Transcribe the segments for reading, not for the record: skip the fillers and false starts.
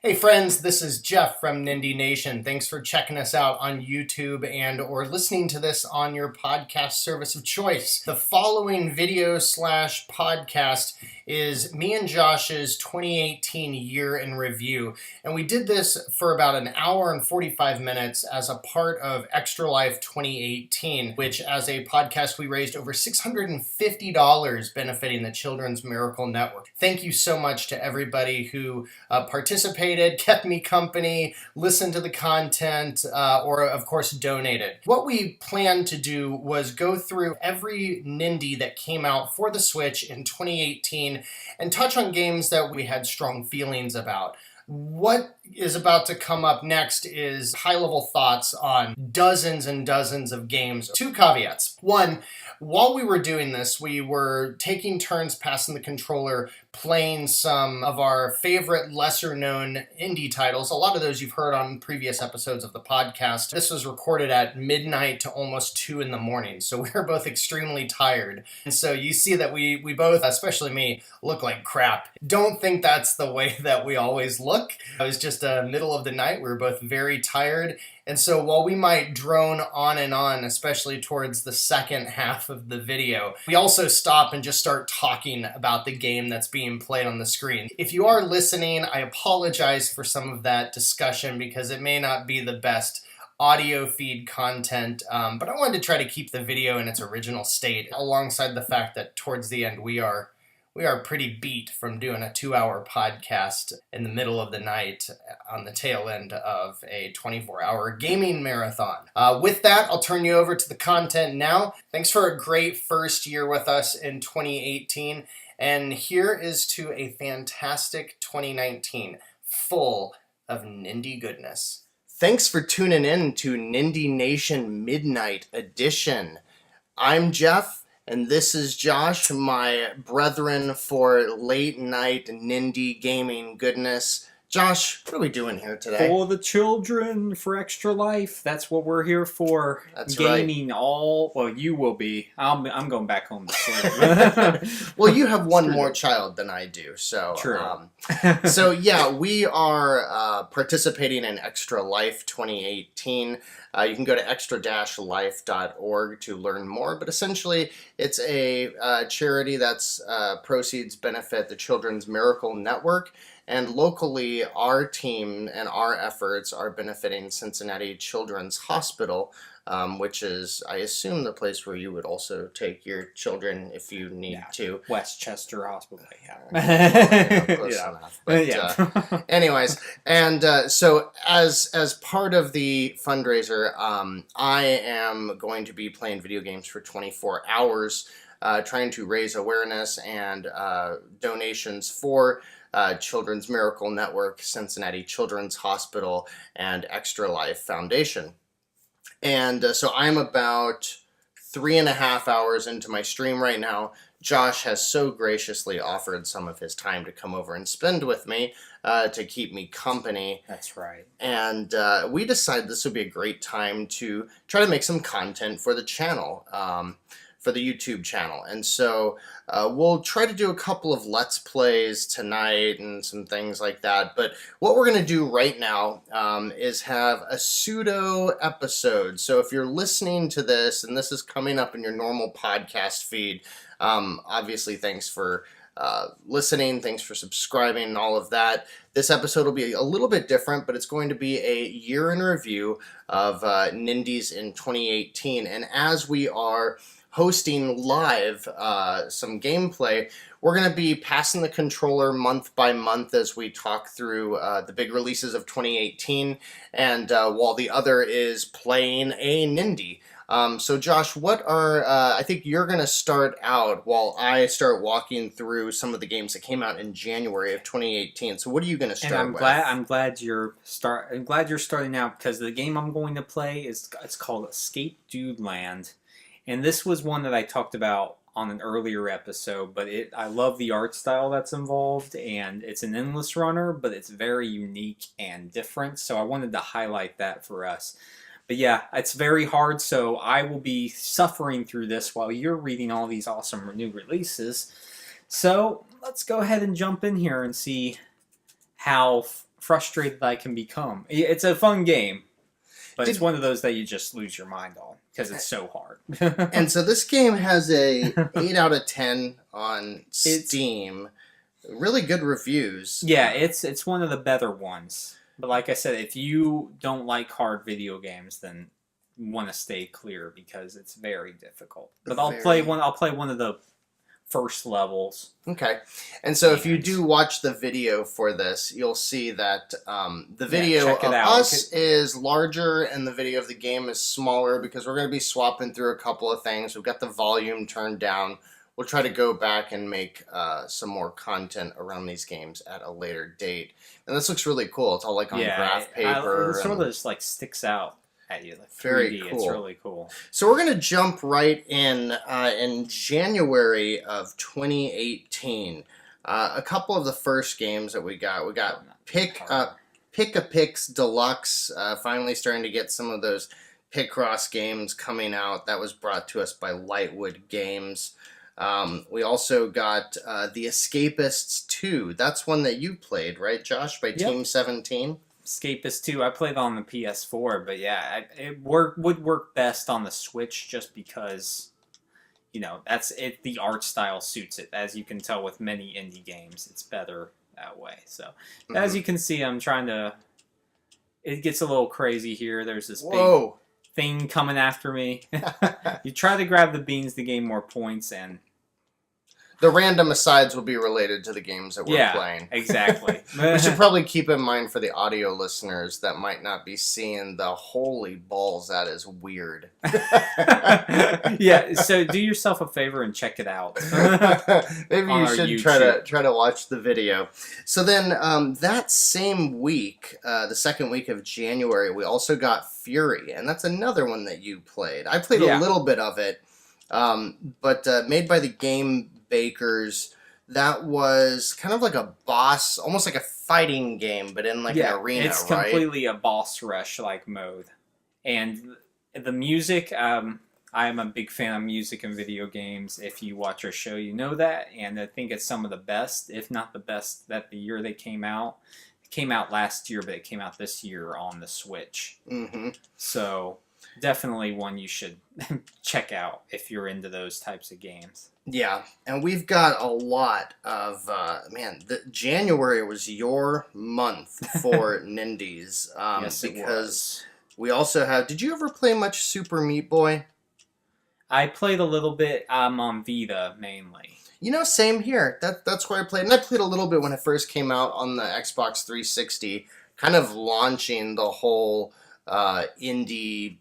Hey friends, this is Jeff from Nindie Nation. Thanks for checking us out on YouTube and or listening to this on your podcast service of choice. The following video slash podcast is me and Josh's 2018 year in review. And we did this for about an hour and 45 minutes as a part of Extra Life 2018, which as a podcast we raised over $650 benefiting the Children's Miracle Network. Thank you so much to everybody who participated, kept me company, listened to the content, or of course donated. What we planned to do was go through every Nindie that came out for the Switch in 2018 and touch on games that we had strong feelings about. What is about to come up next is high-level thoughts on dozens and dozens of games. Two caveats. One, while we were doing this, we were taking turns passing the controller, playing some of our favorite lesser-known indie titles. A lot of those you've heard on previous episodes of the podcast. This was recorded at midnight to almost 2 in the morning, so we were both extremely tired. And so you see that we both, especially me, look like crap. Don't think that's the way that we always look. It was just middle of the night. We were both very tired. And so while we might drone on and on, especially towards the second half of the video, we also stop and just start talking about the game that's being played on the screen. If you are listening, I apologize for some of that discussion because it may not be the best audio feed content, but I wanted to try to keep the video in its original state, alongside the fact that towards the end we are pretty beat from doing a 2-hour podcast in the middle of the night on the tail end of a 24-hour gaming marathon. With that, I'll turn you over to the content now. Thanks for a great first year with us in 2018, and here is to a fantastic 2019, full of Nindie goodness. Thanks for tuning in to Nindie Nation Midnight Edition. I'm Jeff. And this is Josh, my brethren for late night Nindie gaming goodness. Josh, what are we doing here today? For the children, for Extra Life. That's what we're here for. That's gaming right. Well, you will be. I'm going back home to sleep. Well, you have one more child than I do, so. True. So yeah, we are participating in Extra Life 2018. You can go to extra-life.org to learn more, but essentially it's a charity that's proceeds benefit the Children's Miracle Network, and locally our team and our efforts are benefiting Cincinnati Children's Hospital, which is, I assume, the place where you would also take your children if you need to. Westchester Hospital, yeah. Close enough. But, anyways, and so as part of the fundraiser, I am going to be playing video games for 24 hours, trying to raise awareness and donations for Children's Miracle Network, Cincinnati Children's Hospital, and Extra Life Foundation. And so I'm about 3.5 hours into my stream right now. Josh has so graciously offered some of his time to come over and spend with me to keep me company. That's right. And we decided this would be a great time to try to make some content for the channel, for the YouTube channel. And so we'll try to do a couple of Let's Plays tonight and some things like that. But what we're going to do right now is have a pseudo episode. So if you're listening to this and this is coming up in your normal podcast feed, obviously thanks for listening, thanks for subscribing and all of that. This episode will be a little bit different, but it's going to be a year in review of Nindies in 2018. And as we are hosting live some gameplay, we're going to be passing the controller month by month as we talk through the big releases of 2018, and while the other is playing a Nindie. So Josh, what are, I think you're going to start out while I start walking through some of the games that came out in January of 2018. So what are you going to start with? I'm glad you're starting out, because the game I'm going to play it's called Escape Dude Land. And this was one that I talked about on an earlier episode, but I love the art style that's involved, and it's an endless runner, but it's very unique and different, so I wanted to highlight that for us. But yeah, it's very hard, so I will be suffering through this while you're reading all these awesome new releases. So let's go ahead and jump in here and see how frustrated I can become. It's a fun game, but it's one of those that you just lose your mind on because it's so hard. And so this game has a 8 out of 10 on Steam. Really good reviews. Yeah, it's one of the better ones. But like I said, if you don't like hard video games, then you want to stay clear because it's very difficult. But I'll play one of the first levels. Okay. And so if you do watch the video for this, you'll see that the video of us is larger and the video of the game is smaller because we're going to be swapping through a couple of things. We've got the volume turned down. We'll try to go back and make some more content around these games at a later date. And this looks really cool. It's all like on graph paper. It sort of just like sticks out at you. Like 3D. Very cool. It's really cool. So we're going to jump right in January of 2018. A couple of the first games that we got. We got Pick-a-Picks Deluxe, finally starting to get some of those Picross games coming out. That was brought to us by Lightwood Games. We also got The Escapists 2. That's one that you played, right, Josh, by Team 17? Escapist 2. I played on the PS4, but yeah, it would work best on the Switch just because, you know, that's it. The art style suits it. As you can tell with many indie games, it's better that way. So, as you can see, I'm trying to... It gets a little crazy here. There's this big thing coming after me. You try to grab the beans to gain more points, and... The random asides will be related to the games that we're playing. Exactly. We should probably keep in mind for the audio listeners that might not be seeing the holy balls. That is weird. Yeah. So do yourself a favor and check it out. Maybe you should try to watch the video. So then that same week, the second week of January, we also got Fury, and that's another one that you played. I played a little bit of it, but made by the Game Bakers. That was kind of like a boss, almost like a fighting game, but in like an arena, it's completely a boss rush like mode. And the music, I am a big fan of music in video games. If you watch our show, you know that. And I think it's some of the best, if not the best, that the year they came out. It came out last year, but it came out this year on the Switch. Mm-hmm. So definitely one you should check out if you're into those types of games. Yeah, and we've got a lot of, January was your month for Nindies. Yes, because we also have, did you ever play much Super Meat Boy? I played a little bit on Vita, mainly. You know, same here. That's where I played. And I played a little bit when it first came out on the Xbox 360, kind of launching the whole indie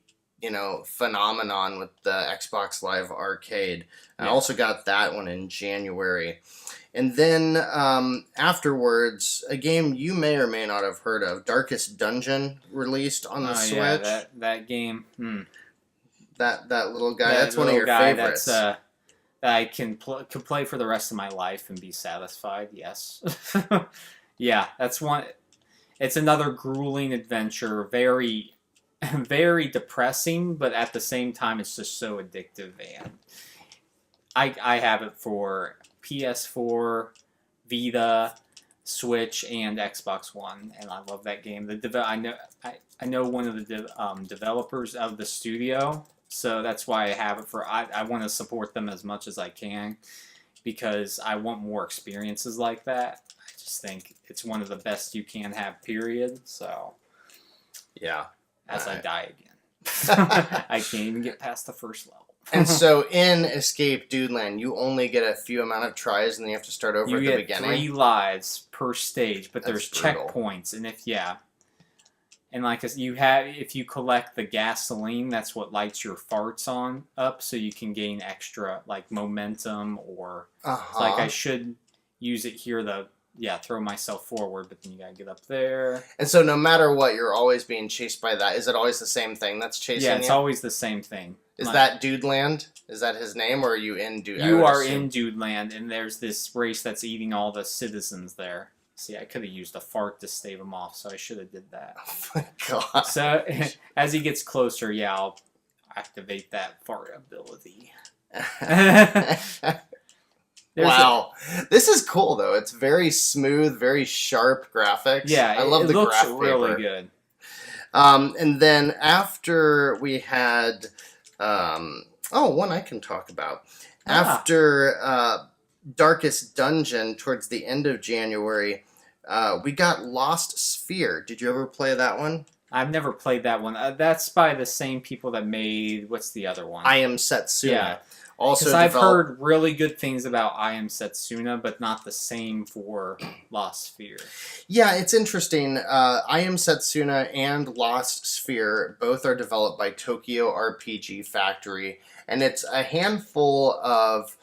phenomenon with the Xbox Live Arcade. I also got that one in January. And then afterwards, a game you may or may not have heard of, Darkest Dungeon, released on the Switch. Yeah, that game. That little guy, that's one of your favorites. That I can play for the rest of my life and be satisfied, yes. Yeah, that's one. It's another grueling adventure, very... very depressing, but at the same time, it's just so addictive. And I have it for PS4, Vita, Switch, and Xbox One, and I love that game. I know one of the developers of the studio, so that's why I have it for. I want to support them as much as I can because I want more experiences like that. I just think it's one of the best you can have. Period. So, yeah. As I die again. I can't even get past the first level. And so in Escape Dudeland, you only get a few amount of tries and then you have to start over at the beginning? You get 3 lives per stage, but there's checkpoints. And if you collect the gasoline, that's what lights your farts up so you can gain extra like momentum or like I should use it here throw myself forward, but then you gotta get up there. And so no matter what, you're always being chased by that. Is it always the same thing that's chasing you? Yeah, it's always the same thing. Is that Dudeland? Is that his name, or are you in Dudeland? You are in Dudeland, and there's this race that's eating all the citizens there. See, I could have used a fart to stave him off, so I should have did that. Oh my god. So, as he gets closer, I'll activate that fart ability. Wow. This is cool, though. It's very smooth, very sharp graphics. Yeah, I love it the looks graph really paper. good. And then after we had, one I can talk about. After Darkest Dungeon, towards the end of January, we got Lost Sphere. Did you ever play that one? I've never played that one. That's by the same people that made, what's the other one? I Am Setsuna. Yeah. Also Because I've heard really good things about I Am Setsuna, but not the same for Lost Sphere. Yeah, it's interesting. I Am Setsuna and Lost Sphere both are developed by Tokyo RPG Factory, and it's a handful of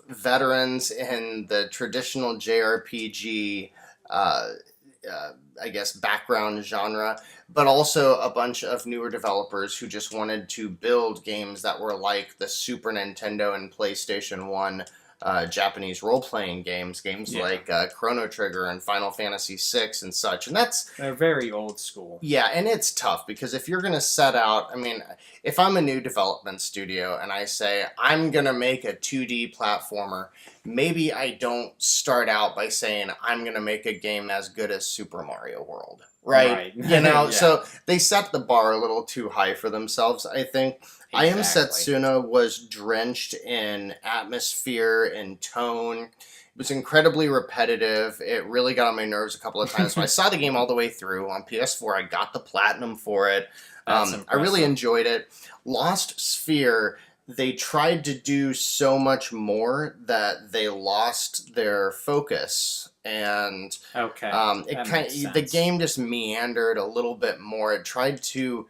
veterans in the traditional JRPG, I guess, background genre, but also a bunch of newer developers who just wanted to build games that were like the Super Nintendo and PlayStation 1 Japanese role-playing games like Chrono Trigger and Final Fantasy VI and such. And they're very old school. Yeah, and it's tough because if you're going to set out, I mean, if I'm a new development studio and I say, I'm going to make a 2D platformer, maybe I don't start out by saying, I'm going to make a game as good as Super Mario World. Right? You know, Yeah. So they set the bar a little too high for themselves, I think. Exactly. I Am Setsuna was drenched in atmosphere and tone. It was incredibly repetitive. It really got on my nerves a couple of times. So I saw the game all the way through on PS4. I got the platinum for it. I really enjoyed it. Lost Sphere, they tried to do so much more that they lost their focus. And the game just meandered a little bit more. It tried to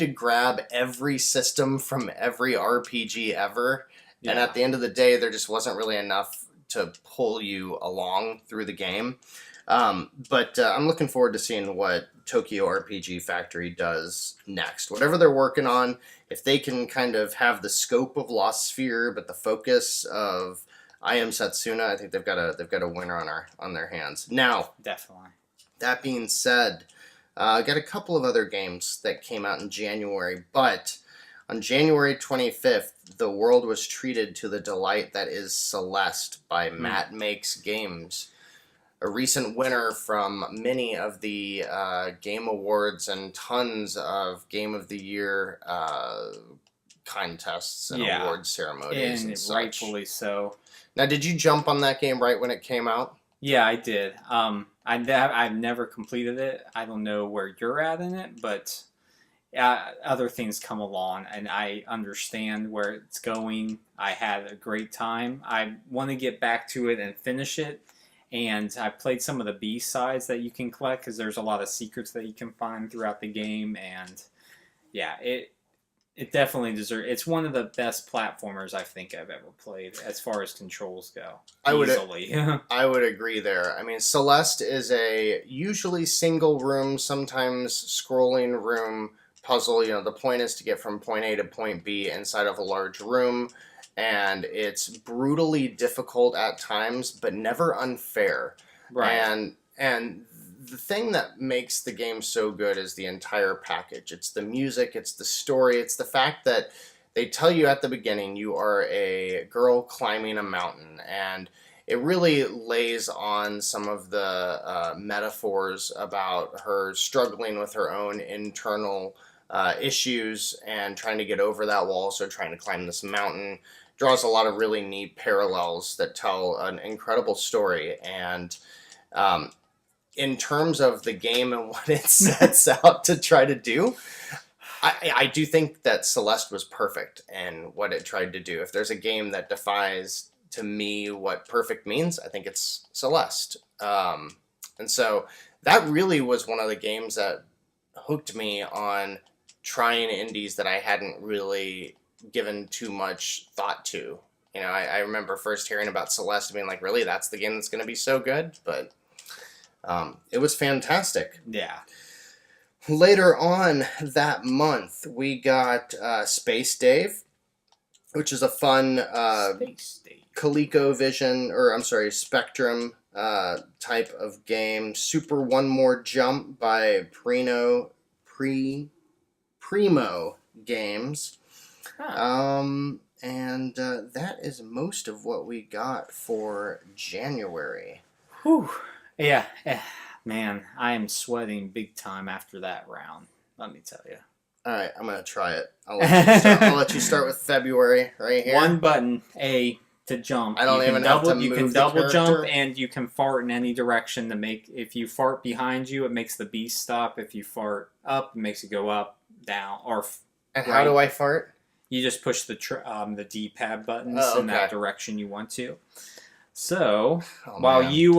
grab every system from every RPG ever. Yeah. And at the end of the day, there just wasn't really enough to pull you along through the game. But I'm looking forward to seeing what Tokyo RPG Factory does next. Whatever they're working on, if they can kind of have the scope of Lost Sphere, but the focus of I Am Setsuna, I think they've got a winner on their hands. Now, definitely. That being said, got a couple of other games that came out in January, but on January 25th, the world was treated to the delight that is Celeste by Matt Makes Games. A recent winner from many of the Game Awards and tons of Game of the Year contests and award ceremonies and such. Rightfully so. Now, did you jump on that game right when it came out? Yeah, I did. I've never completed it. I don't know where you're at in it, but other things come along, and I understand where it's going. I had a great time. I want to get back to it and finish it. And I played some of the B-sides that you can collect because there's a lot of secrets that you can find throughout the game. And yeah, it definitely deserves. It's one of the best platformers I think I've ever played as far as controls go. I would agree there. I mean, Celeste is a usually single room, sometimes scrolling room puzzle. You know, the point is to get from point A to point B inside of a large room. And it's brutally difficult at times, but never unfair. Right. And the thing that makes the game so good is the entire package. It's the music, it's the story, it's the fact that they tell you at the beginning you are a girl climbing a mountain. And it really lays on some of the metaphors about her struggling with her own internal issues and trying to get over that wall, so trying to climb this mountain. Draws a lot of really neat parallels that tell an incredible story. And in terms of the game and what it sets out to try to do, I do think that Celeste was perfect in what it tried to do. If there's a game that defies, to me, what perfect means, I think it's Celeste. And so that really was one of the games that hooked me on trying indies that I hadn't really given too much thought to. You know, I remember first hearing about Celeste being like, really, that's the game that's going to be so good? But it was fantastic. Yeah. Later on that month, we got Space Dave, which is a fun ColecoVision, or I'm sorry, Spectrum type of game. Super One More Jump by Primo Games. And that is most of what we got for January. Whew. Yeah. Man, I am sweating big time after that round. Let me tell you. All right, I'm gonna try it. I'll let you start with February right here. One button, A, to jump. I don't even have to move You can the double character. jump, and you can fart in any direction to make. If you fart behind you, it makes the beast stop. If you fart up, it makes it go up, down, or. And how do I fart? You just push the D-pad buttons in that direction you want to. So while you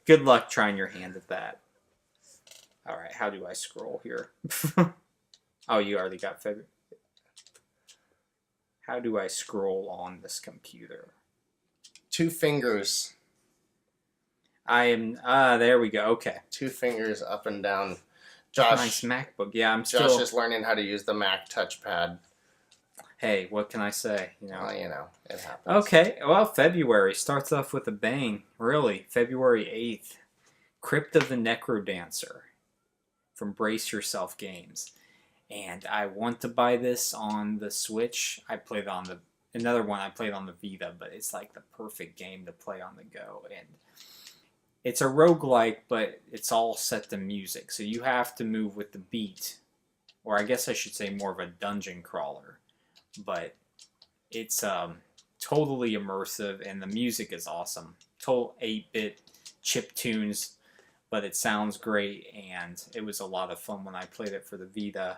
good luck trying your hand at that. All right, how do I scroll here? Oh, you already got February. How do I scroll on this computer? 2 fingers. I am. There we go. Okay. 2 fingers up and down. Josh. Nice MacBook. Yeah, Josh is learning how to use the Mac touchpad. Hey, what can I say? Well, it happens. Okay, well, February starts off with a bang. Really, February 8th. Crypt of the Necrodancer from Brace Yourself Games. And I want to buy this on the Switch. I played on another one I played on the Vita, but it's like the perfect game to play on the go. And it's a roguelike, but it's all set to music. So you have to move with the beat. Or I guess I should say more of a dungeon crawler. But it's totally immersive, and the music is awesome. Total 8-bit chip tunes, but it sounds great, and it was a lot of fun when I played it for the Vita.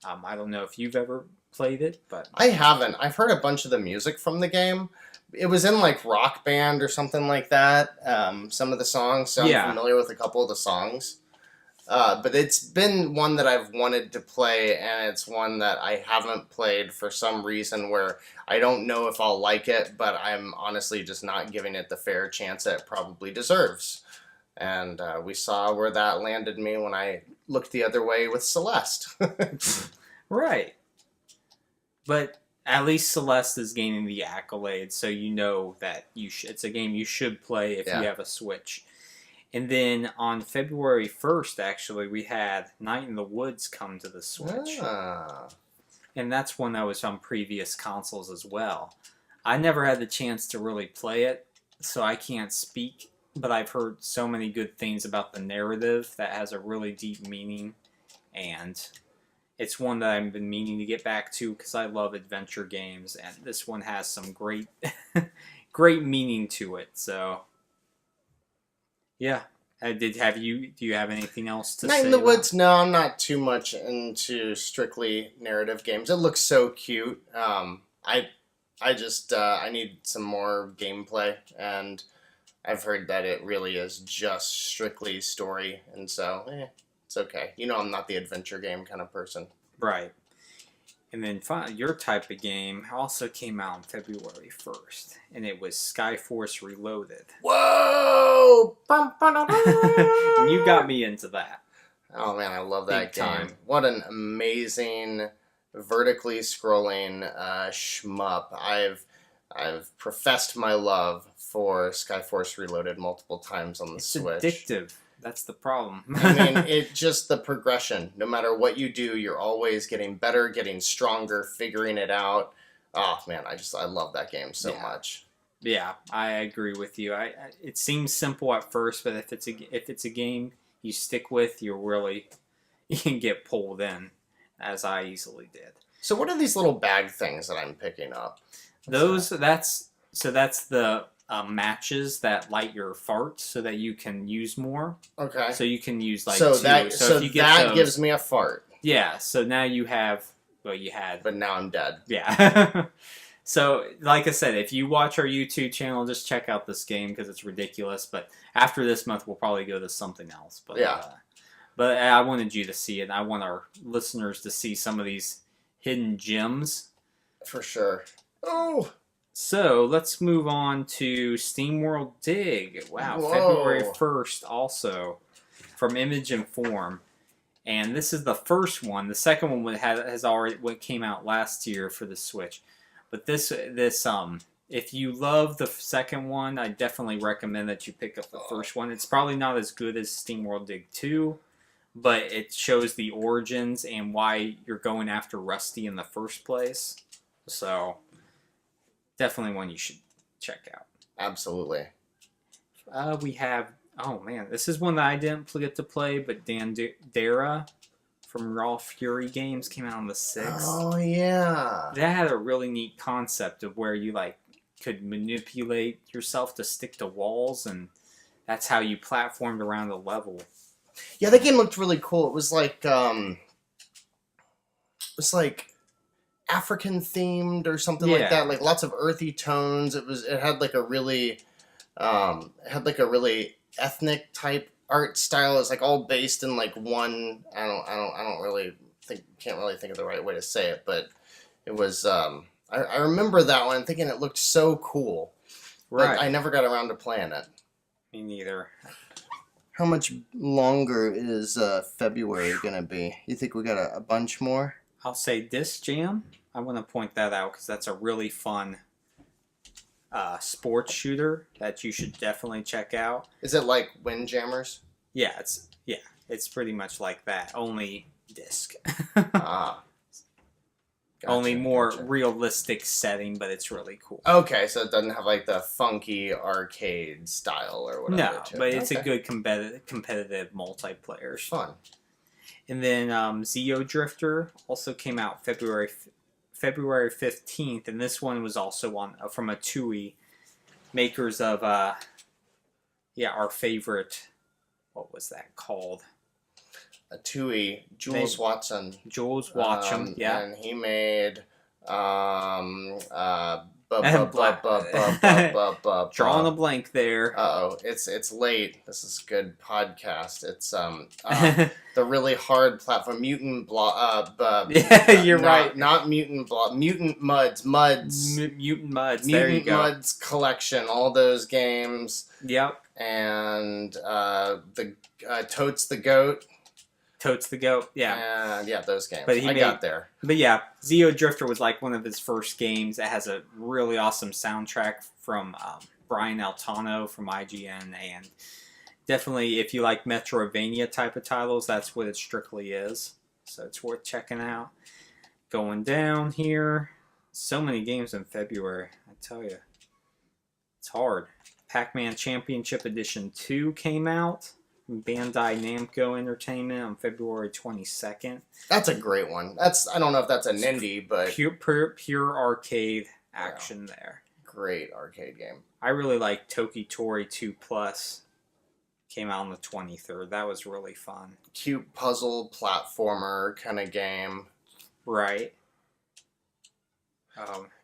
I don't know if you've ever played it, but... I haven't. I've heard a bunch of the music from the game. It was in, like, Rock Band or something like that. Some of the songs, so I'm familiar with a couple of the songs. But it's been one that I've wanted to play, and it's one that I haven't played for some reason where I don't know if I'll like it, but I'm honestly just not giving it the fair chance that it probably deserves. And we saw where that landed me when I looked the other way with Celeste. Right. But at least Celeste is gaining the accolades, so you know that it's a game you should play if you have a Switch. And then on February 1st, actually, we had Night in the Woods come to the Switch. And that's one that was on previous consoles as well. I never had the chance to really play it, so I can't speak. But I've heard so many good things about the narrative that has a really deep meaning. And it's one that I've been meaning to get back to because I love adventure games. And this one has some great, great meaning to it. So... yeah. Do you have anything else to say? Night in the Woods, no, I'm not too much into strictly narrative games. It looks so cute. I need some more gameplay, and I've heard that it really is just strictly story, and so, it's okay. I'm not the adventure game kind of person. Right. And then finally, your type of game also came out on February 1st, and it was Skyforce Reloaded. Whoa! And you got me into that. Oh man, I love that game. Time. What an amazing vertically scrolling shmup. I've professed my love for Skyforce Reloaded multiple times on the Switch. It's addictive. That's the problem. I mean, it just the progression. No matter what you do, you're always getting better, getting stronger, figuring it out. Oh man, I love that game so much. Yeah, I agree with you. It seems simple at first, but if it's a game you stick with, you can get pulled in, as I easily did. So what are these little bag things that I'm picking up? That's the matches that light your farts so that you can use more. Okay. So you can use like so two. That gives me a fart. Yeah. So now you have you had. But now I'm dead. Yeah. So like I said, if you watch our YouTube channel, just check out this game because it's ridiculous. But after this month, we'll probably go to something else. But but I wanted you to see it. I want our listeners to see some of these hidden gems. For sure. Oh. So, let's move on to SteamWorld Dig. Wow, Whoa. February 1st also, from Image and Form. And this is the first one. The second one has already came out last year for the Switch. But this if you love the second one, I definitely recommend that you pick up the first one. It's probably not as good as SteamWorld Dig 2, but it shows the origins and why you're going after Rusty in the first place. So definitely one you should check out. Absolutely. We have, oh man, this is one that I didn't get to play, but Dara from Raw Fury Games came out on the 6th. Oh yeah. That had a really neat concept of where you like could manipulate yourself to stick to walls, and that's how you platformed around the level. Yeah, that game looked really cool. It was like African themed or something like that. Like lots of earthy tones. It had like a really ethnic type art style. It's like all based in like one. Can't really think of the right way to say it, but it was. I remember that one thinking it looked so cool. Right. But I never got around to playing it. Me neither. How much longer is February gonna be? You think we got a bunch more? I'll say Disc Jam. I want to point that out because that's a really fun sports shooter that you should definitely check out. Is it like Windjammers? Yeah, it's pretty much like that, only disc. Only more realistic setting, but it's really cool. Okay, so it doesn't have like the funky arcade style or whatever. No, but it's a good competitive multiplayer. Fun. And then Zeo Drifter also came out February 15th, and this one was also from a TUI, makers of our favorite, what was that called? A TUI, Jules Watson. Jules Watson, yeah. And he made Drawing Drawing a blank there. It's late. This is good podcast. It's the really hard platform Mutant yeah, you're right. Not Mutant Mutant Muds. Mutant Muds. There you Mutant go. Muds collection. All those games. Yep. And the Totes the Goat. Totes the Goat, yeah. Yeah, those games. But I got there. But yeah, Zeo Drifter was like one of his first games. It has a really awesome soundtrack from Brian Altano from IGN, and definitely if you like Metroidvania type of titles, that's what it strictly is. So it's worth checking out. Going down here, so many games in February, I tell you. It's hard. Pac-Man Championship Edition 2 came out. Bandai Namco Entertainment on February 22nd. That's a great one. I don't know if that's a Nindie, but pure arcade action there. Great arcade game. I really like Toki Tori 2 Plus. Came out on the 23rd. That was really fun. Cute puzzle platformer kind of game. Right.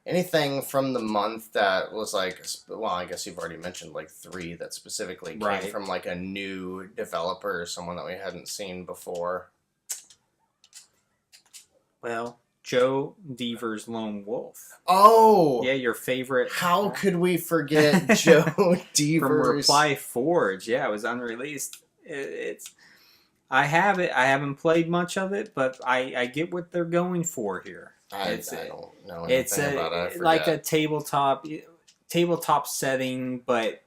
Anything from the month that was like, well, I guess you've already mentioned like 3 that specifically came from like a new developer or someone that we hadn't seen before. Well, Joe Deaver's Lone Wolf. Oh! Yeah, your favorite. How could we forget Joe Deaver's? From Reply Forge. Yeah, it was unreleased. I have it. I haven't played much of it, but I get what they're going for here. I don't know anything about it. It's like a tabletop setting, but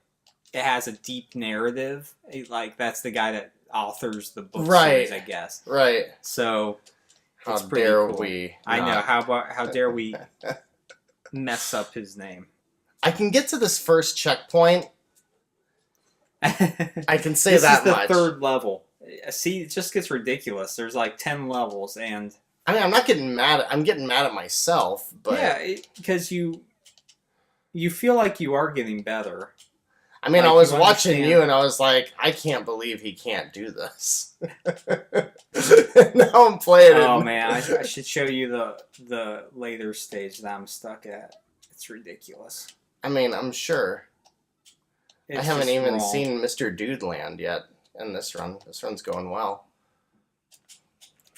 it has a deep narrative. Like that's the guy that authors the book series, I guess. Right. So how dare we? I know. How dare we mess up his name? I can get to this first checkpoint. I can say this that much. This is the 3rd level. See, it just gets ridiculous. There's like 10 levels, and I mean, I'm not getting mad. I'm getting mad at myself, but yeah, because you feel like you are getting better. I mean, I was watching you, and I was like, I can't believe he can't do this. Now I'm playing it. Oh man, I should show you the later stage that I'm stuck at. It's ridiculous. I mean, I'm sure. I haven't even seen Mr. Dude Land yet in this run. This run's going well.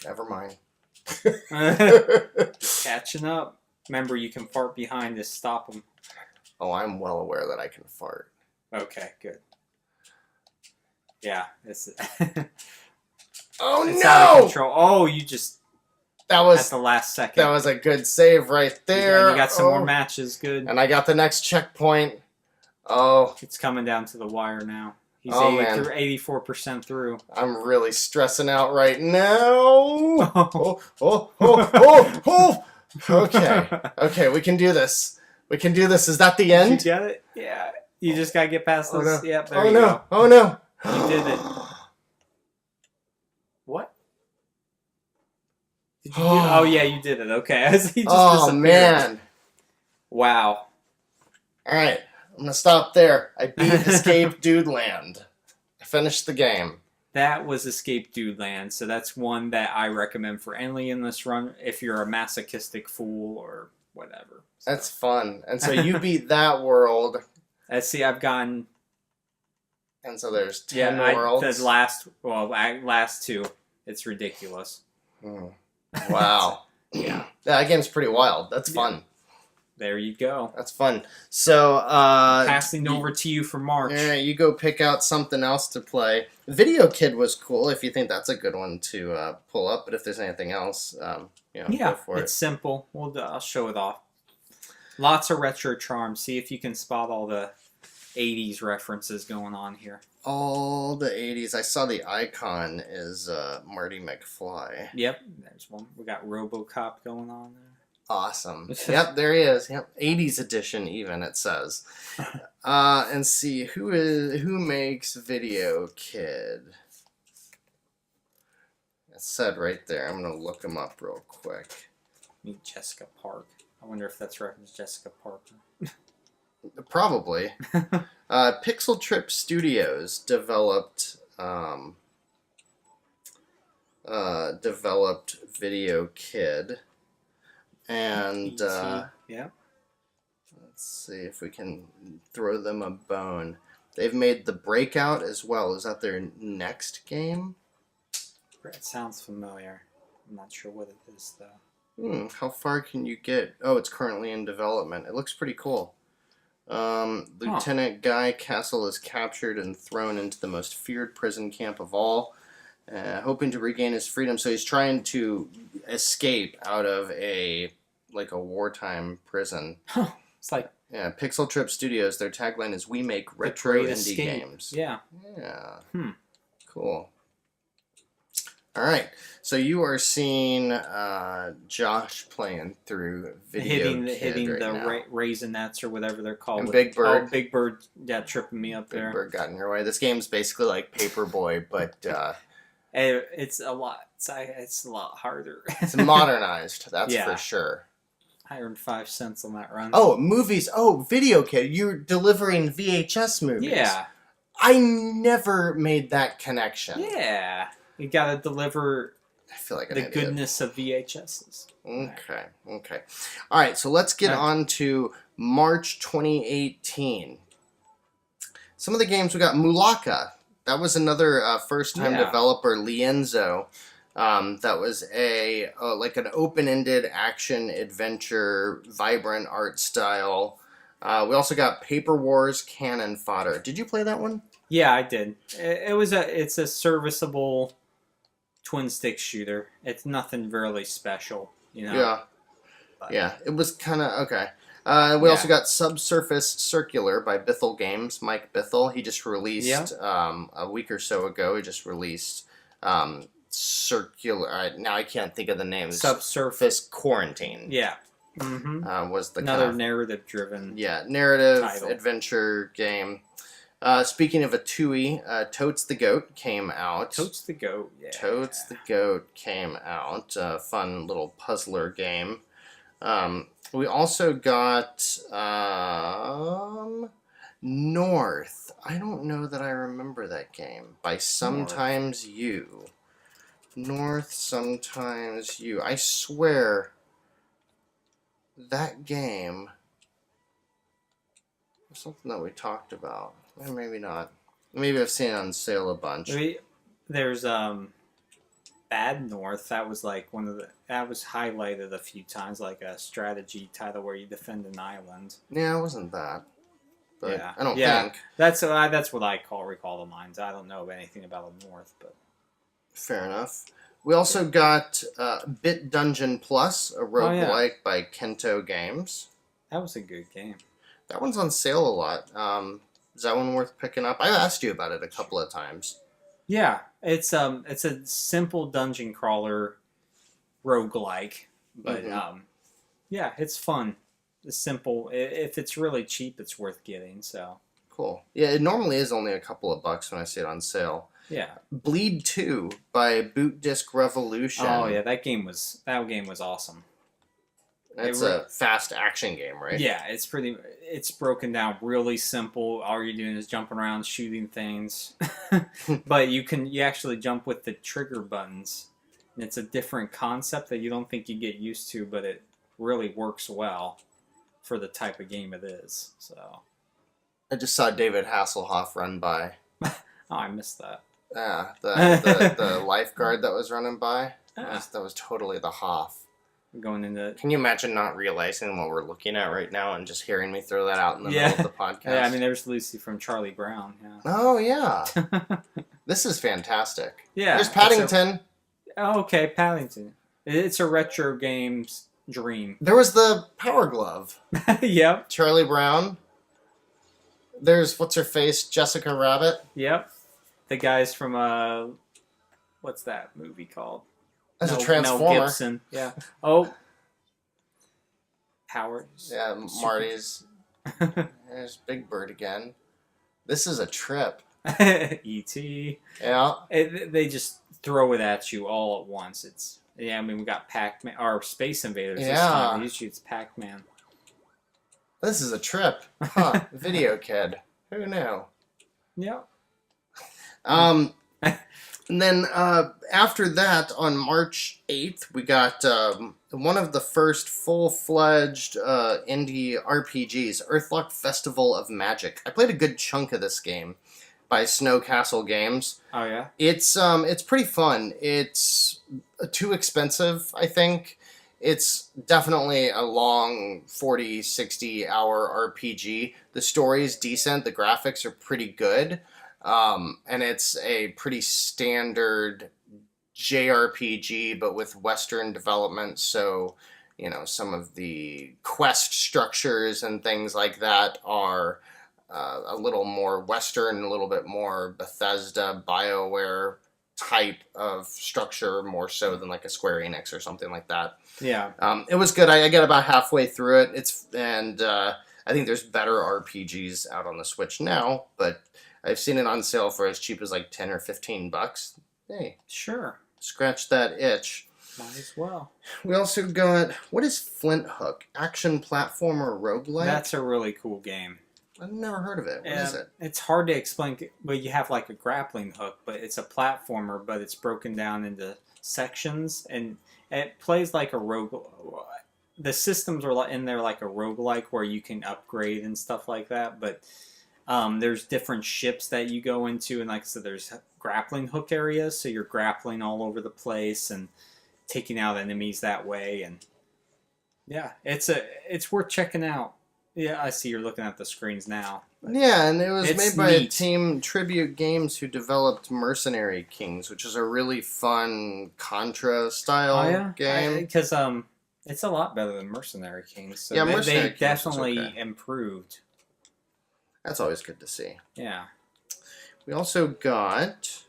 Never mind. Just catching up. Remember, you can fart behind to stop them. Oh, I'm well aware that I can fart. Okay, good. Yeah, it's. Oh it's no! Out of control. Oh, you just. That was at the last second. That was a good save right there. You got some more matches. Good. And I got the next checkpoint. Oh, it's coming down to the wire now. He's Oh, man. 84% through. I'm really stressing out right now. Oh. Okay, we can do this. Is that the end? Did you get it? Yeah. You just gotta get past this. No. Yep, there you go. Oh no. You did it. What? Did you do it? Oh yeah, you did it. Okay. He just disappeared. Man. Wow. Alright, I'm gonna stop there. I beat Escape Dude Land. I finished the game. That was Escape Dude Land, so that's one that I recommend for any in this run if you're a masochistic fool or whatever. So. That's fun. And so you beat that world. Let's see, I've gotten... And so there's 10 worlds. The last two. It's ridiculous. Wow. Yeah. That game's pretty wild. That's fun. There you go. That's fun. So, passing over to you for March. Yeah, you go pick out something else to play. Video Kid was cool if you think that's a good one to pull up, but if there's anything else, go for it. It's simple. I'll show it off. Lots of retro charm. See if you can spot all the 80s references going on here. All the 80s. I saw the icon is Marty McFly. Yep, there's one. We got RoboCop going on there. Awesome. Yep, there he is. Yep, 80s edition even, it says. And see, who makes Video Kid? It said right there. I'm going to look him up real quick. Meet Jessica Park. I wonder if that's reference Jessica Parker. Probably. Pixel Trip Studios developed Video Kid. And yeah. Let's see if we can throw them a bone. They've made The Breakout as well. Is that their next game? It sounds familiar. I'm not sure what it is though. How far can you get? Oh, it's currently in development. It looks pretty cool. Lieutenant Guy Castle is captured and thrown into the most feared prison camp of all, hoping to regain his freedom. So he's trying to escape out of a wartime prison. It's like Pixel Trip Studios. Their tagline is "We make retro indie games." Yeah. Cool. All right, so you are seeing Josh playing through Video Kid hitting right the now. Raisinets or whatever they're called. And Big Bird. Oh, Big Bird, tripping me up there. Big Bird got in your way. This game's basically like Paperboy, but it's a lot. It's a lot harder. It's modernized. That's for sure. I earned 5 cents on that run. Oh, movies. Oh, Video Kid. You're delivering VHS movies. Yeah. I never made that connection. Yeah. You gotta deliver I feel like the goodness of VHSs. Okay. All right, so let's get on to March 2018. Some of the games we got. Mulaka. That was another first-time developer, Lienzo. That was an open-ended action-adventure, vibrant art style. We also got Paper Wars Cannon Fodder. Did you play that one? Yeah, I did. It's a serviceable twin-stick shooter. It's nothing really special, Yeah. Yeah, it was kind of okay. We also got Subsurface Circular by Bithell Games. Mike Bithell. He just released a week or so ago. He just released Circular. Now I can't think of the name. Subsurface Quarantine. Yeah. Mm-hmm. Was the another narrative-driven narrative title. Adventure game. Speaking of a TUI, Totes the Goat came out. Totes the Goat, yeah. Totes the Goat came out. Fun little puzzler game. We also got North. I don't know that I remember that game. By Sometimes You. North, Sometimes You. I swear that game was something that we talked about. Or maybe not. Maybe I've seen it on sale a bunch. There's Bad North. That was like that was highlighted a few times, like a strategy title where you defend an island. Yeah, it wasn't that. But yeah. I don't think. That's what I recall the mines. I don't know anything about the North, but fair enough. We also got Bit Dungeon Plus, a roguelike by Kento Games. That was a good game. That one's on sale a lot. Is that one worth picking up? I asked you about it a couple of times. Yeah, it's a simple dungeon crawler roguelike, but yeah, it's fun. It's simple. If it's really cheap, it's worth getting. So Cool. Yeah, it normally is only a couple of bucks when I see it on sale. yeah. Bleed 2 by Boot Disc Revolution. Oh yeah, that game was awesome. It's a fast action game, right? Yeah, it's broken down really simple. All you're doing is jumping around, shooting things. But you actually jump with the trigger buttons. And it's a different concept that you don't think you get used to, but it really works well for the type of game it is. So I just saw David Hasselhoff run by. oh, I missed that. Yeah, the lifeguard that was running by. That was totally the Hoff. Going into. Can you imagine not realizing what we're looking at right now and just hearing me throw that out in the middle of the podcast? Yeah, I mean, there's Lucy from Charlie Brown. Yeah. Oh yeah, this is fantastic. Yeah, there's Paddington. Okay, Paddington. It's a retro game's dream. There was the Power Glove. Yep. Charlie Brown. There's what's her face, Jessica Rabbit. Yep. The guys from what's that movie called? As a Transformer. Mel Gibson. Yeah. Oh. Howard. Yeah, Marty's. There's Big Bird again. This is a trip. E.T. Yeah. They just throw it at you all at once. I mean, we got Pac-Man, or Space Invaders this time. Usually it's Pac-Man. This is a trip. Huh. Video Kid. Who knew? Yep. And then after that, on March 8th, we got one of the first full-fledged indie RPGs, Earthlock Festival of Magic. I played a good chunk of this game by Snow Castle Games. Oh, yeah? It's pretty fun. It's too expensive, I think. It's definitely a long 40, 60-hour RPG. The story's decent. The graphics are pretty good. And it's a pretty standard JRPG, but with Western development. So, some of the quest structures and things like that are a little more Western, a little bit more Bethesda, BioWare type of structure, more so than like a Square Enix or something like that. Yeah. It was good. I got about halfway through it. I think there's better RPGs out on the Switch now, but I've seen it on sale for as cheap as like 10 or 15 bucks. Hey, sure. Scratch that itch. Might as well. We also got, what is Flint Hook? Action platformer roguelike? That's a really cool game. I've never heard of it. What is it? It's hard to explain, but you have like a grappling hook, but it's a platformer, but it's broken down into sections, and it plays like a rogue. The systems are in there like a roguelike where you can upgrade and stuff like that, but there's different ships that you go into, and like I said, there's grappling hook areas, so you're grappling all over the place and taking out enemies that way, and yeah, it's worth checking out. Yeah, I see you're looking at the screens now. Yeah, and it was made by Team Tribute Games, who developed Mercenary Kings, which is a really fun Contra-style game. Because it's a lot better than Mercenary Kings. So yeah, Mercenary Kings definitely improved. That's always good to see. Yeah. We also got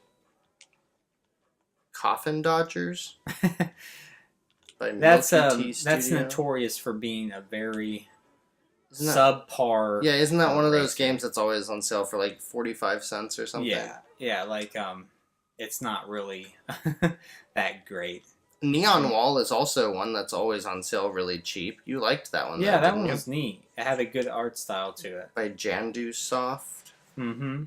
Coffin Dodgers by that's Milky T that's Studio. notorious for being a very subpar. Yeah, isn't that one of those games that's always on sale for like 45 cents or something? Yeah, like it's not really that great. Neon Wall is also one that's always on sale really cheap. You liked that one, yeah, though, that one you? was neat. It had a good art style to it. By Jandu Soft. Mm-hmm.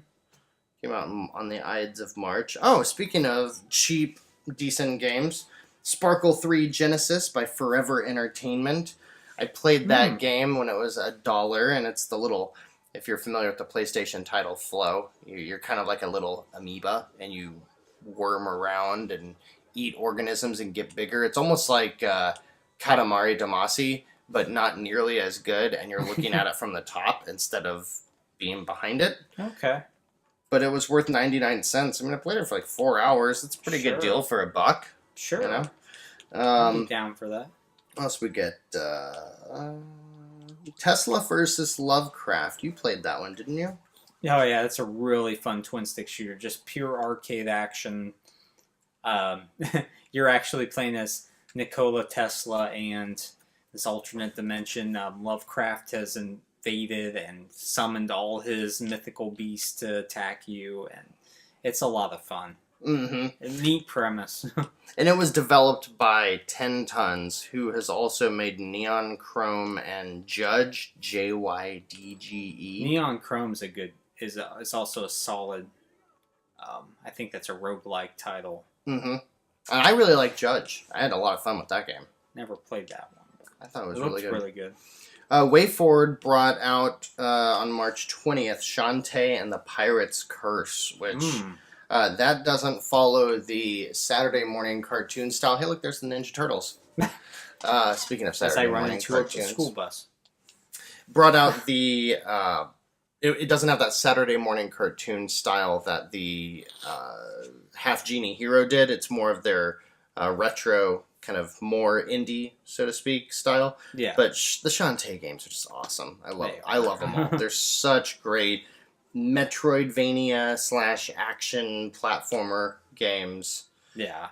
Came out on the Ides of March. Oh, speaking of cheap, decent games, Sparkle 3 Genesis by Forever Entertainment. I played that game when it was $1, and it's the little, if you're familiar with the PlayStation title Flow, you're kind of like a little amoeba, and you worm around and eat organisms and get bigger. It's almost like Katamari Damacy, but not nearly as good, and you're looking at it from the top instead of being behind it. Okay. But it was worth 99 cents. I mean, I played it for like 4 hours. It's a pretty good deal for $1. Sure. You know? I'll be down for that. What else we get? Tesla versus Lovecraft. You played that one, didn't you? Oh yeah, it's a really fun twin stick shooter. Just pure arcade action. Um, you're actually playing as Nikola Tesla and this alternate dimension. Lovecraft has invaded and summoned all his mythical beasts to attack you, and it's a lot of fun. Mm-hmm. A neat premise. And it was developed by 10 Tons, who has also made Neon Chrome and Judge, Jydge. Neon Chrome's is also a solid. I think that's a roguelike title. Mm-hmm. And I really like Judge. I had a lot of fun with that game. Never played that one. I thought it was really good. WayForward brought out on March 20th Shantae and the Pirate's Curse, which that doesn't follow the Saturday morning cartoon style. Hey, look, there's the Ninja Turtles. Speaking of Saturday morning cartoons, a school bus. Brought out the. It doesn't have that Saturday morning cartoon style that the Half Genie Hero did. It's more of their retro, kind of more indie, so to speak, style. Yeah. But the Shantae games are just awesome. I love them all. They're such great Metroidvania / action platformer games. Yeah.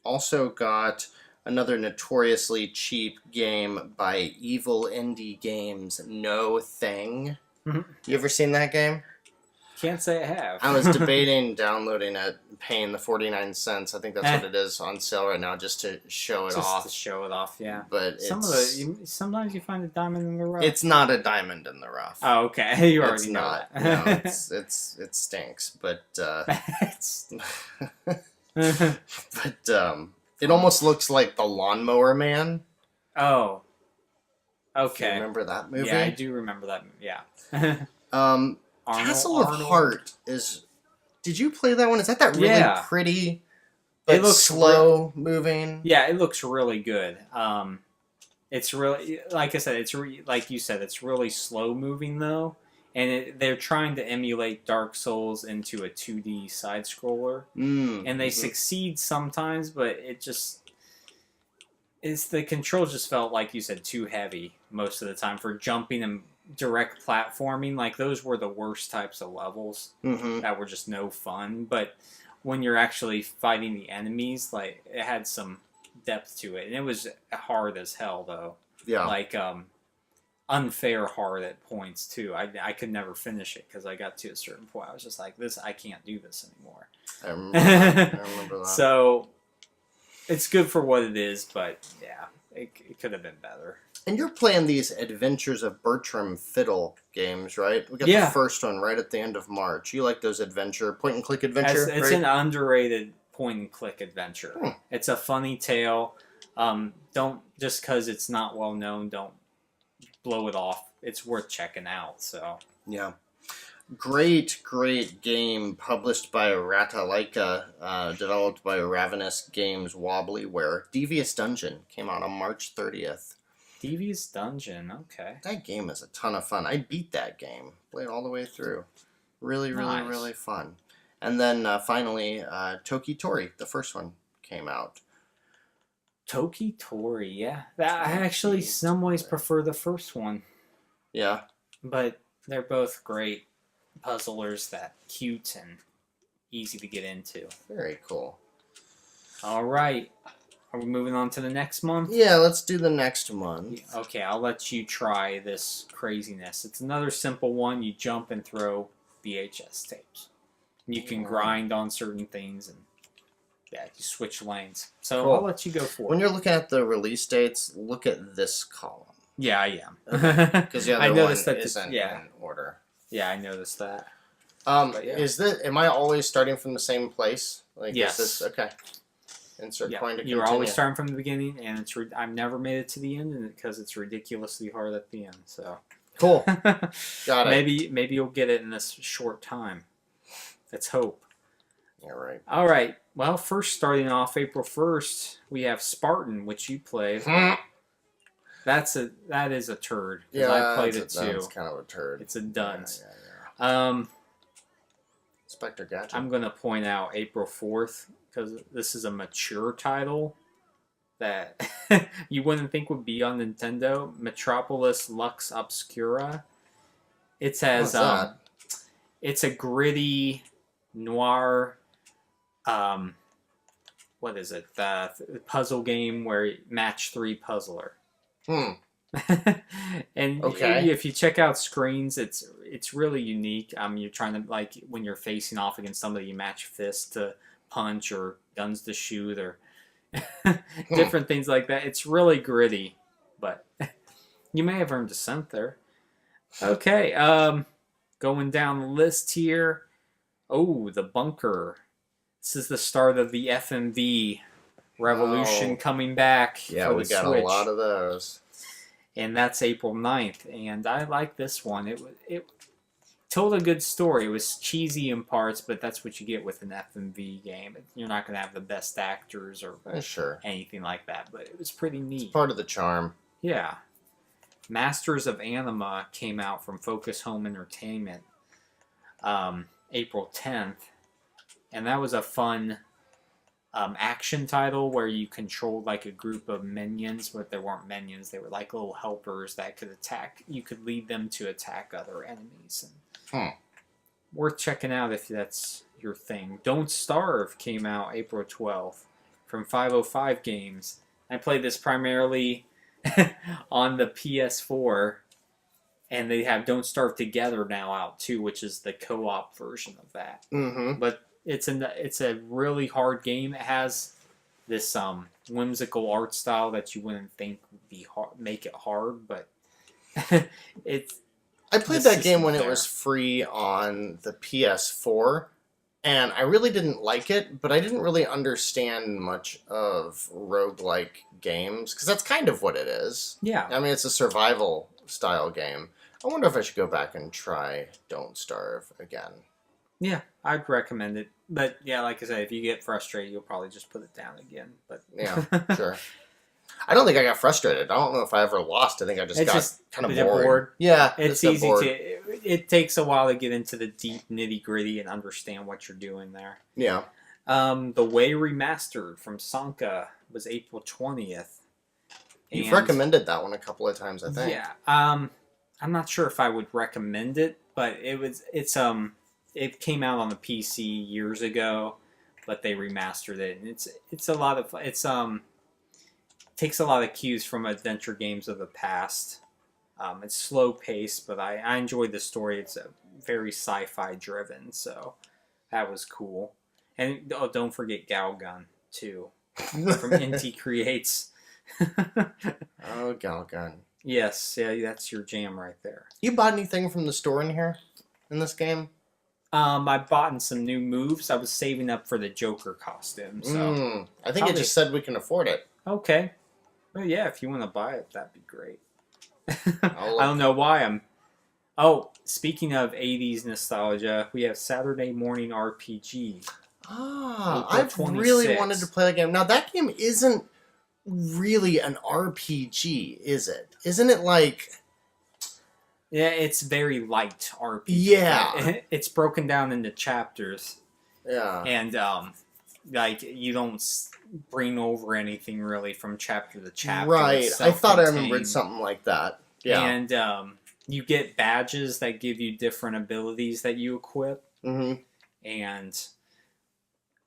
Also got another notoriously cheap game by Evil Indie Games, No Thing. Mm-hmm. You ever seen that game? Can't say I have. I was debating downloading it, paying the 49 cents. I think that's what it is on sale right now, just to show it off. Just to show it off, yeah. But sometimes you find a diamond in the rough. It's not a diamond in the rough. Oh, okay. You already know not. that. No, it stinks. But it almost looks like the Lawnmower Man. Oh. Okay. You remember that movie? Yeah, I do remember that. Yeah. Castle of Heart is. Did you play that one? Is that really pretty, but it looks slow moving? Yeah, it looks really good. It's really, like I said, like you said, it's really slow moving though, and they're trying to emulate Dark Souls into a 2D side scroller, and they succeed sometimes, but the controls just felt, like you said, too heavy most of the time for jumping and direct platforming. Like, those were the worst types of levels that were just no fun. But when you're actually fighting the enemies, like, it had some depth to it, and it was hard as hell though. Yeah, like unfair hard at points too. I could never finish it because I got to a certain point. I was just like, I can't do this anymore. I remember that. So it's good for what it is, but yeah, it could have been better. And you're playing these Adventures of Bertram Fiddle games, right? We got the first one right at the end of March. You like those point and click adventure? It's an underrated point and click adventure. It's a funny tale. Don't, just because it's not well known, don't blow it off. It's worth checking out. So yeah, great game published by Ratalaika, developed by Ravenous Games Wobblyware. Devious Dungeon came out on March 30th. Devious Dungeon, okay. That game is a ton of fun. I beat that game. Played all the way through. Really fun. And then finally, Toki Tori, the first one, came out. Toki Tori, yeah. I actually, some ways, prefer the first one. Yeah. But they're both great puzzlers, that cute and easy to get into. Very cool. All right. Are we moving on to the next month? Yeah, let's do the next month. Okay, I'll let you try this craziness. It's another simple one. You jump and throw VHS tapes. You can grind on certain things, and you switch lanes. So cool. I'll let you go for it. When you're looking at the release dates, look at this column. Yeah, I am. Because the other one isn't in order. Yeah, I noticed that. Am I always starting from the same place? Like, yes. Is this, okay. Insert coin to continue. You're always starting from the beginning, and I've never made it to the end because it's ridiculously hard at the end. So cool. Got it. Maybe you'll get it in this short time. Let's hope. Yeah, right. All right. Well, first, starting off April 1st, we have Spartan, which you played. That is a turd. Yeah, I played it too. It's kind of a turd. It's a dunce. Yeah. Spectre Gadget. I'm going to point out April 4th because this is a mature title that you wouldn't think would be on Nintendo. Metropolis Lux Obscura. It says What's that? it's a gritty noir. What is it? The puzzle game where you match 3 puzzler. Hmm. And Okay. if you check out screens, it's really unique. You're trying to, like, when you're facing off against somebody, you match fists to punch or guns to shoot or different things like that. It's really gritty, but you may have earned a cent there. Okay, going down the list here. Oh, the bunker. This is the start of the FMV revolution coming back. Yeah, for we the got Switch. a lot of those. And that's April 9th. And I like this one. It told a good story. It was cheesy in parts, but that's what you get with an FMV game. You're not going to have the best actors or Sure. anything like that, but it was pretty neat. It's part of the charm. Yeah. Masters of Anima came out from Focus Home Entertainment April 10th. And that was a fun action title where you controlled like a group of minions, but they weren't minions. They were like little helpers that could attack. You could lead them to attack other enemies. And worth checking out if that's your thing. Don't Starve came out April 12th from 505 Games. I played this primarily on the PS4, and they have Don't Starve Together now out too, which is the co-op version of that. Mm-hmm. But it's a really hard game. It has this whimsical art style that you wouldn't think would be hard, make it hard, but I played that game when it was free on the PS4, and I really didn't like it, but I didn't really understand much of roguelike games, because that's kind of what it is. Yeah. I mean, it's a survival style game. I wonder if I should go back and try Don't Starve again. Yeah, I'd recommend it. But yeah, like I said, if you get frustrated, you'll probably just put it down again. But yeah, sure. I don't think I got frustrated. I don't know if I ever lost. I think I just got kind of bored. Yeah, it's easy to. It takes a while to get into the deep nitty gritty and understand what you're doing there. Yeah. The Way Remastered from Sanka was April 20th. You've recommended that one a couple of times, I think. Yeah. I'm not sure if I would recommend it, but it came out on the PC years ago, but they remastered it, and it's a lot of takes a lot of cues from adventure games of the past. It's slow paced, but I enjoyed the story. It's very sci-fi driven, so that was cool. And don't forget Galgun too, from Inti Creates. Oh, Galgun. Yes, yeah, that's your jam right there. You bought anything from the store in here, in this game? I bought some new moves. I was saving up for the Joker costume, so I think it just said we can afford it. Okay. Well, yeah, if you want to buy it, that'd be great. I don't know why I'm... Oh, speaking of 80s nostalgia, we have Saturday Morning RPG. I've really wanted to play that game. Now, that game isn't really an RPG, is it? Isn't it like... Yeah, it's very light RPG. Yeah. It's broken down into chapters. Yeah. And, like, you don't bring over anything really from chapter to chapter. Right. I thought I remembered something like that. Yeah. And you get badges that give you different abilities that you equip. Mm-hmm. And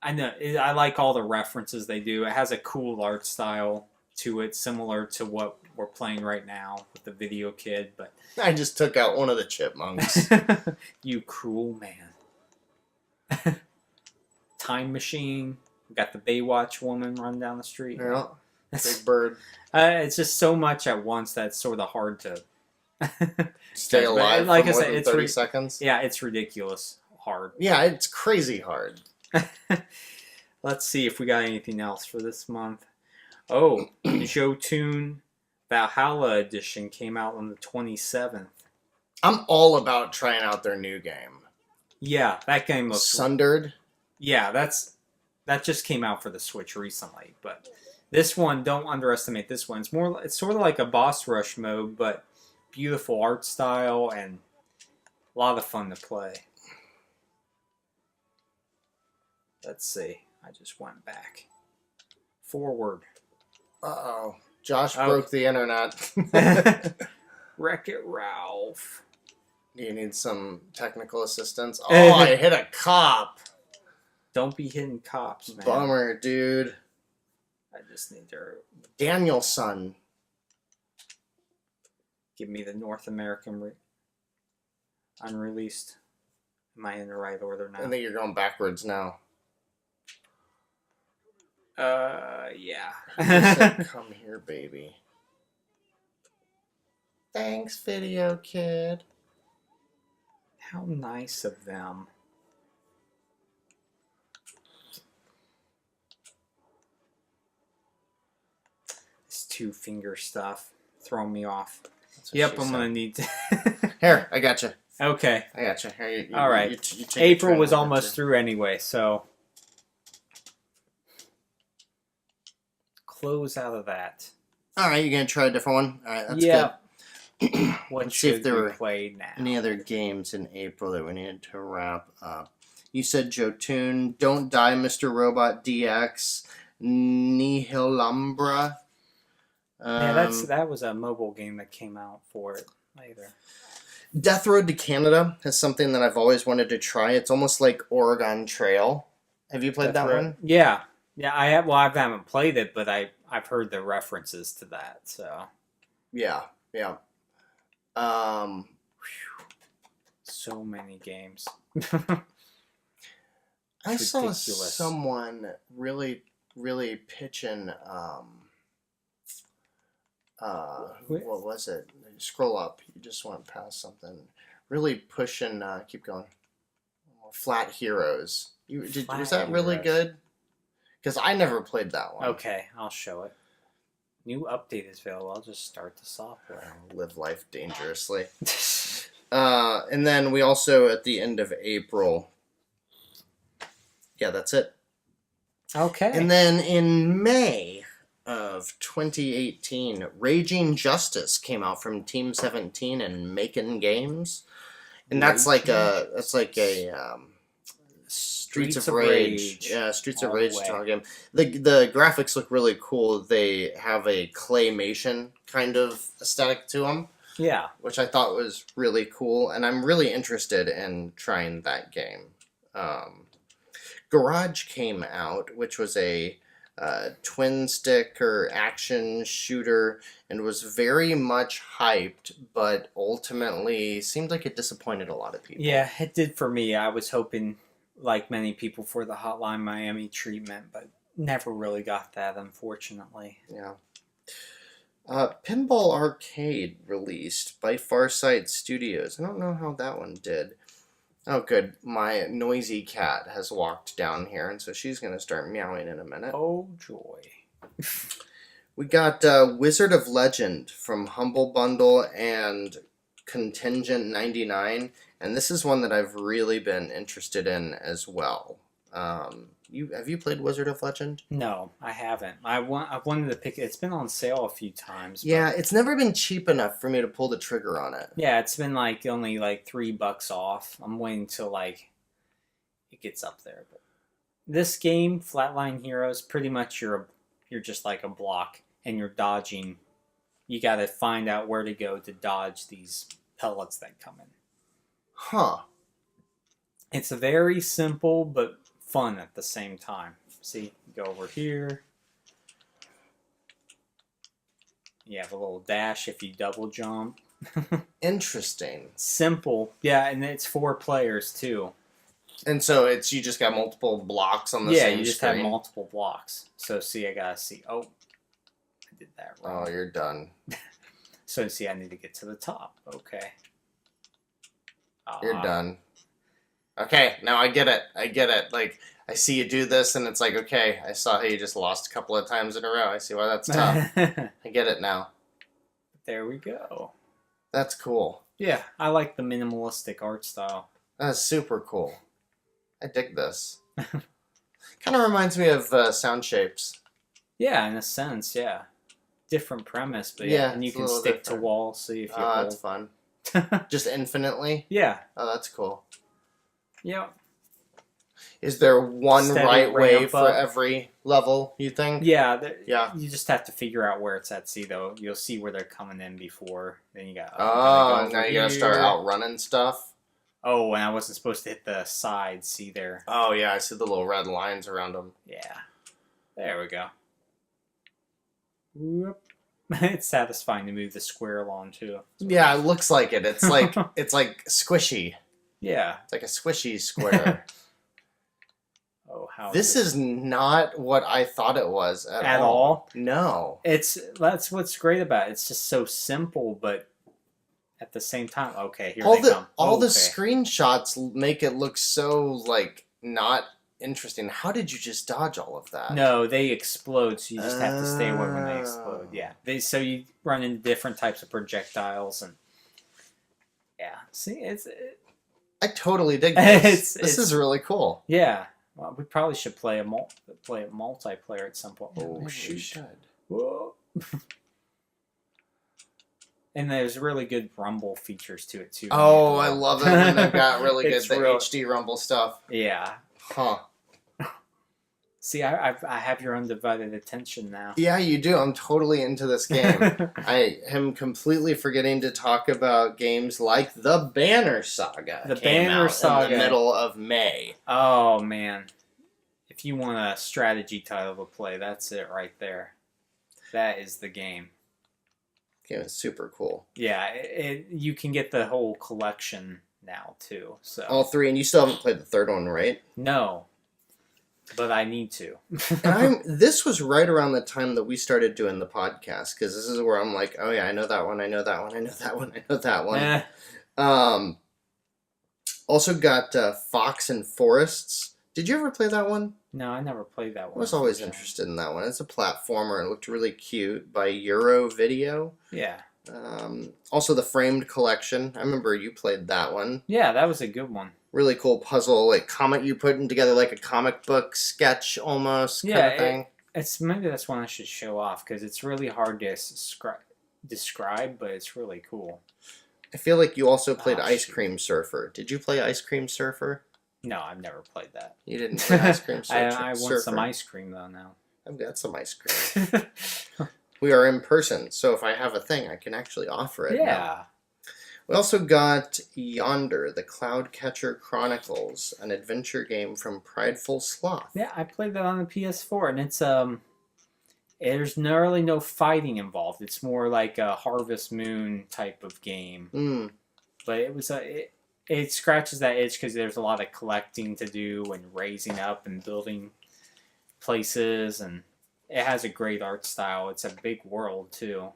I know I like all the references they do. It has a cool art style to it, similar to what we're playing right now with the Video Kid. But I just took out one of the chipmunks. You cruel man. Time Machine. We got the Baywatch woman running down the street. Yeah. Big bird. It's just so much at once that's sort of hard to stay alive like for more I said, than 30 seconds. Yeah, it's ridiculous hard. Yeah, it's crazy hard. Let's see if we got anything else for this month. Oh, Jotun Valhalla Edition came out on the 27th. I'm all about trying out their new game. Yeah, that game looks... Sundered? Yeah, that just came out for the Switch recently, but this one, don't underestimate this one. It's sort of like a boss rush mode, but beautiful art style and a lot of fun to play. Let's see. I just went back. Forward. Uh-oh. Josh broke the internet. Wreck-It Ralph. Do you need some technical assistance? Oh, I hit a cop. Don't be hitting cops, man. Bummer, dude. I just need to... Danielson. Give me the North American unreleased. Am I in the right order now? I think you're going backwards now. Yeah. Come here, baby. Thanks, video kid. How nice of them. This two-finger stuff throwing me off. Yep, I'm going to need to... Here, I got you. Okay. I got you. Here, all right. You April was almost through anyway, so... Close out of that. All right, you going to try a different one? All right, that's good. Let's see if there were play now. any other games in April that we needed to wrap up. You said Jotun, Don't Die, Mr. Robot DX, Nihilumbra. Yeah, that was a mobile game that came out for it later. Death Road to Canada is something that I've always wanted to try. It's almost like Oregon Trail. Have you played that one? Yeah. Yeah, I have. Well, I haven't played it, but I've heard the references to that. So. Yeah. So many games. I saw someone really pitching. What was it? Scroll up. You just went past something. Really pushing. Keep going. Flat Heroes. Was that really good? Because I never played that one. Okay, I'll show it. New update is available. I'll just start the software. Live life dangerously. And then we also, at the end of April... Yeah, that's it. Okay. And then in May of 2018, Raging Justice came out from Team 17 and Makin Games. And that's like a Streets of Rage. Yeah, Streets of Rage style game. The graphics look really cool. They have a claymation kind of aesthetic to them. Yeah. Which I thought was really cool, and I'm really interested in trying that game. Garage came out, which was a twin sticker action shooter, and was very much hyped, but ultimately seemed like it disappointed a lot of people. Yeah, it did for me. I was hoping, like many people, for the Hotline Miami treatment, but never really got that, unfortunately. Yeah. Pinball Arcade released by Farsight Studios. I don't know how that one did. Oh, good. My noisy cat has walked down here, and so she's going to start meowing in a minute. Oh, joy. We got Wizard of Legend from Humble Bundle and Contingent 99, and this is one that I've really been interested in as well. Have you played Wizard of Legend? No, I haven't. I wanted to pick it. It's been on sale a few times. Yeah, it's never been cheap enough for me to pull the trigger on it. Yeah, it's been only $3 off. I'm waiting till it gets up there. But this game, Flatline Heroes, pretty much you're just like a block and you're dodging. You got to find out where to go to dodge these pellets that come in. Huh. It's very simple, but fun at the same time. See, you go over here. You have a little dash if you double jump. Interesting. Simple. Yeah, and it's 4 players too. And so you just got multiple blocks on the same screen? Yeah, you just have multiple blocks. So see, I gotta see. Oh, I did that wrong. Oh, you're done. So see, I need to get to the top. Okay. You're done. Okay, now I get it. Like, I see you do this, and it's like, okay, I saw how you just lost a couple of times in a row. I see why that's tough. I get it now. There we go. That's cool. Yeah, I like the minimalistic art style. That's super cool. I dig this. Kind of reminds me of Sound Shapes. Yeah, in a sense, yeah. Different premise, but yeah, and you can stick to walls, see if you hold. That's fun. Just infinitely? Yeah. Oh, that's cool. Yeah. Is there one Steady right way ramp for up. every level, you think? Yeah, Yeah. you just have to figure out where it's at. See, though, you'll see where they're coming in before. Then you got. Oh, now you gotta start outrunning stuff. Oh, and I wasn't supposed to hit the side. See there. Oh yeah, I see the little red lines around them. Yeah, there we go. Whoop. It's satisfying to move the square along too. Yeah, it looks like it. It's like squishy. Yeah. It's like a squishy square. Oh, how This is not what I thought it was at all. No. That's what's great about it. It's just so simple, but at the same time, okay, here All they come. All the screenshots make it look so like not interesting. How did you just dodge all of that? No, they explode, so you just have to stay away when they explode. Yeah, so you run into different types of projectiles, and yeah, see, I totally dig this. This is really cool. Yeah, well, we probably should play a multiplayer at some point. Oh, shoot! We should. Whoa. And there's really good rumble features to it too. Oh, I love it when they've got really good HD rumble stuff. Yeah. Huh. See, I have your undivided attention now. Yeah, you do. I'm totally into this game. I am completely forgetting to talk about games like the Banner Saga. The Banner Saga in the middle of May. Oh man, if you want a strategy title to play, that's it right there. That is the game. Game is super cool. Yeah, you can get the whole collection now too. So all three, and you still haven't played the third one, right? No. But I need to. And this was right around the time that we started doing the podcast, because this is where I'm like, oh yeah, I know that one, I know that one, I know that one, I know that one. Also got Fox and Forests. Did you ever play that one? No, I never played that one. I was always interested in that one. It's a platformer and it looked really cute by Euro Video. Yeah. Also the Framed Collection. I remember you played that one. Yeah, that was a good one. Really cool puzzle, like you putting together like a comic book sketch almost kind of thing. Maybe that's one I should show off because it's really hard to describe, but it's really cool. I feel like you also played Ice Cream Surfer. Did you play Ice Cream Surfer? No, I've never played that. You didn't play Ice Cream Surfer? I want some ice cream though now. I've got some ice cream. We are in person, so if I have a thing, I can actually offer it. Yeah. Now. We also got Yonder, the Cloudcatcher Chronicles, an adventure game from Prideful Sloth. Yeah, I played that on the PS4, and it's there's really no fighting involved. It's more like a Harvest Moon type of game. But it was it scratches that itch because there's a lot of collecting to do and raising up and building places, and it has a great art style. It's a big world too.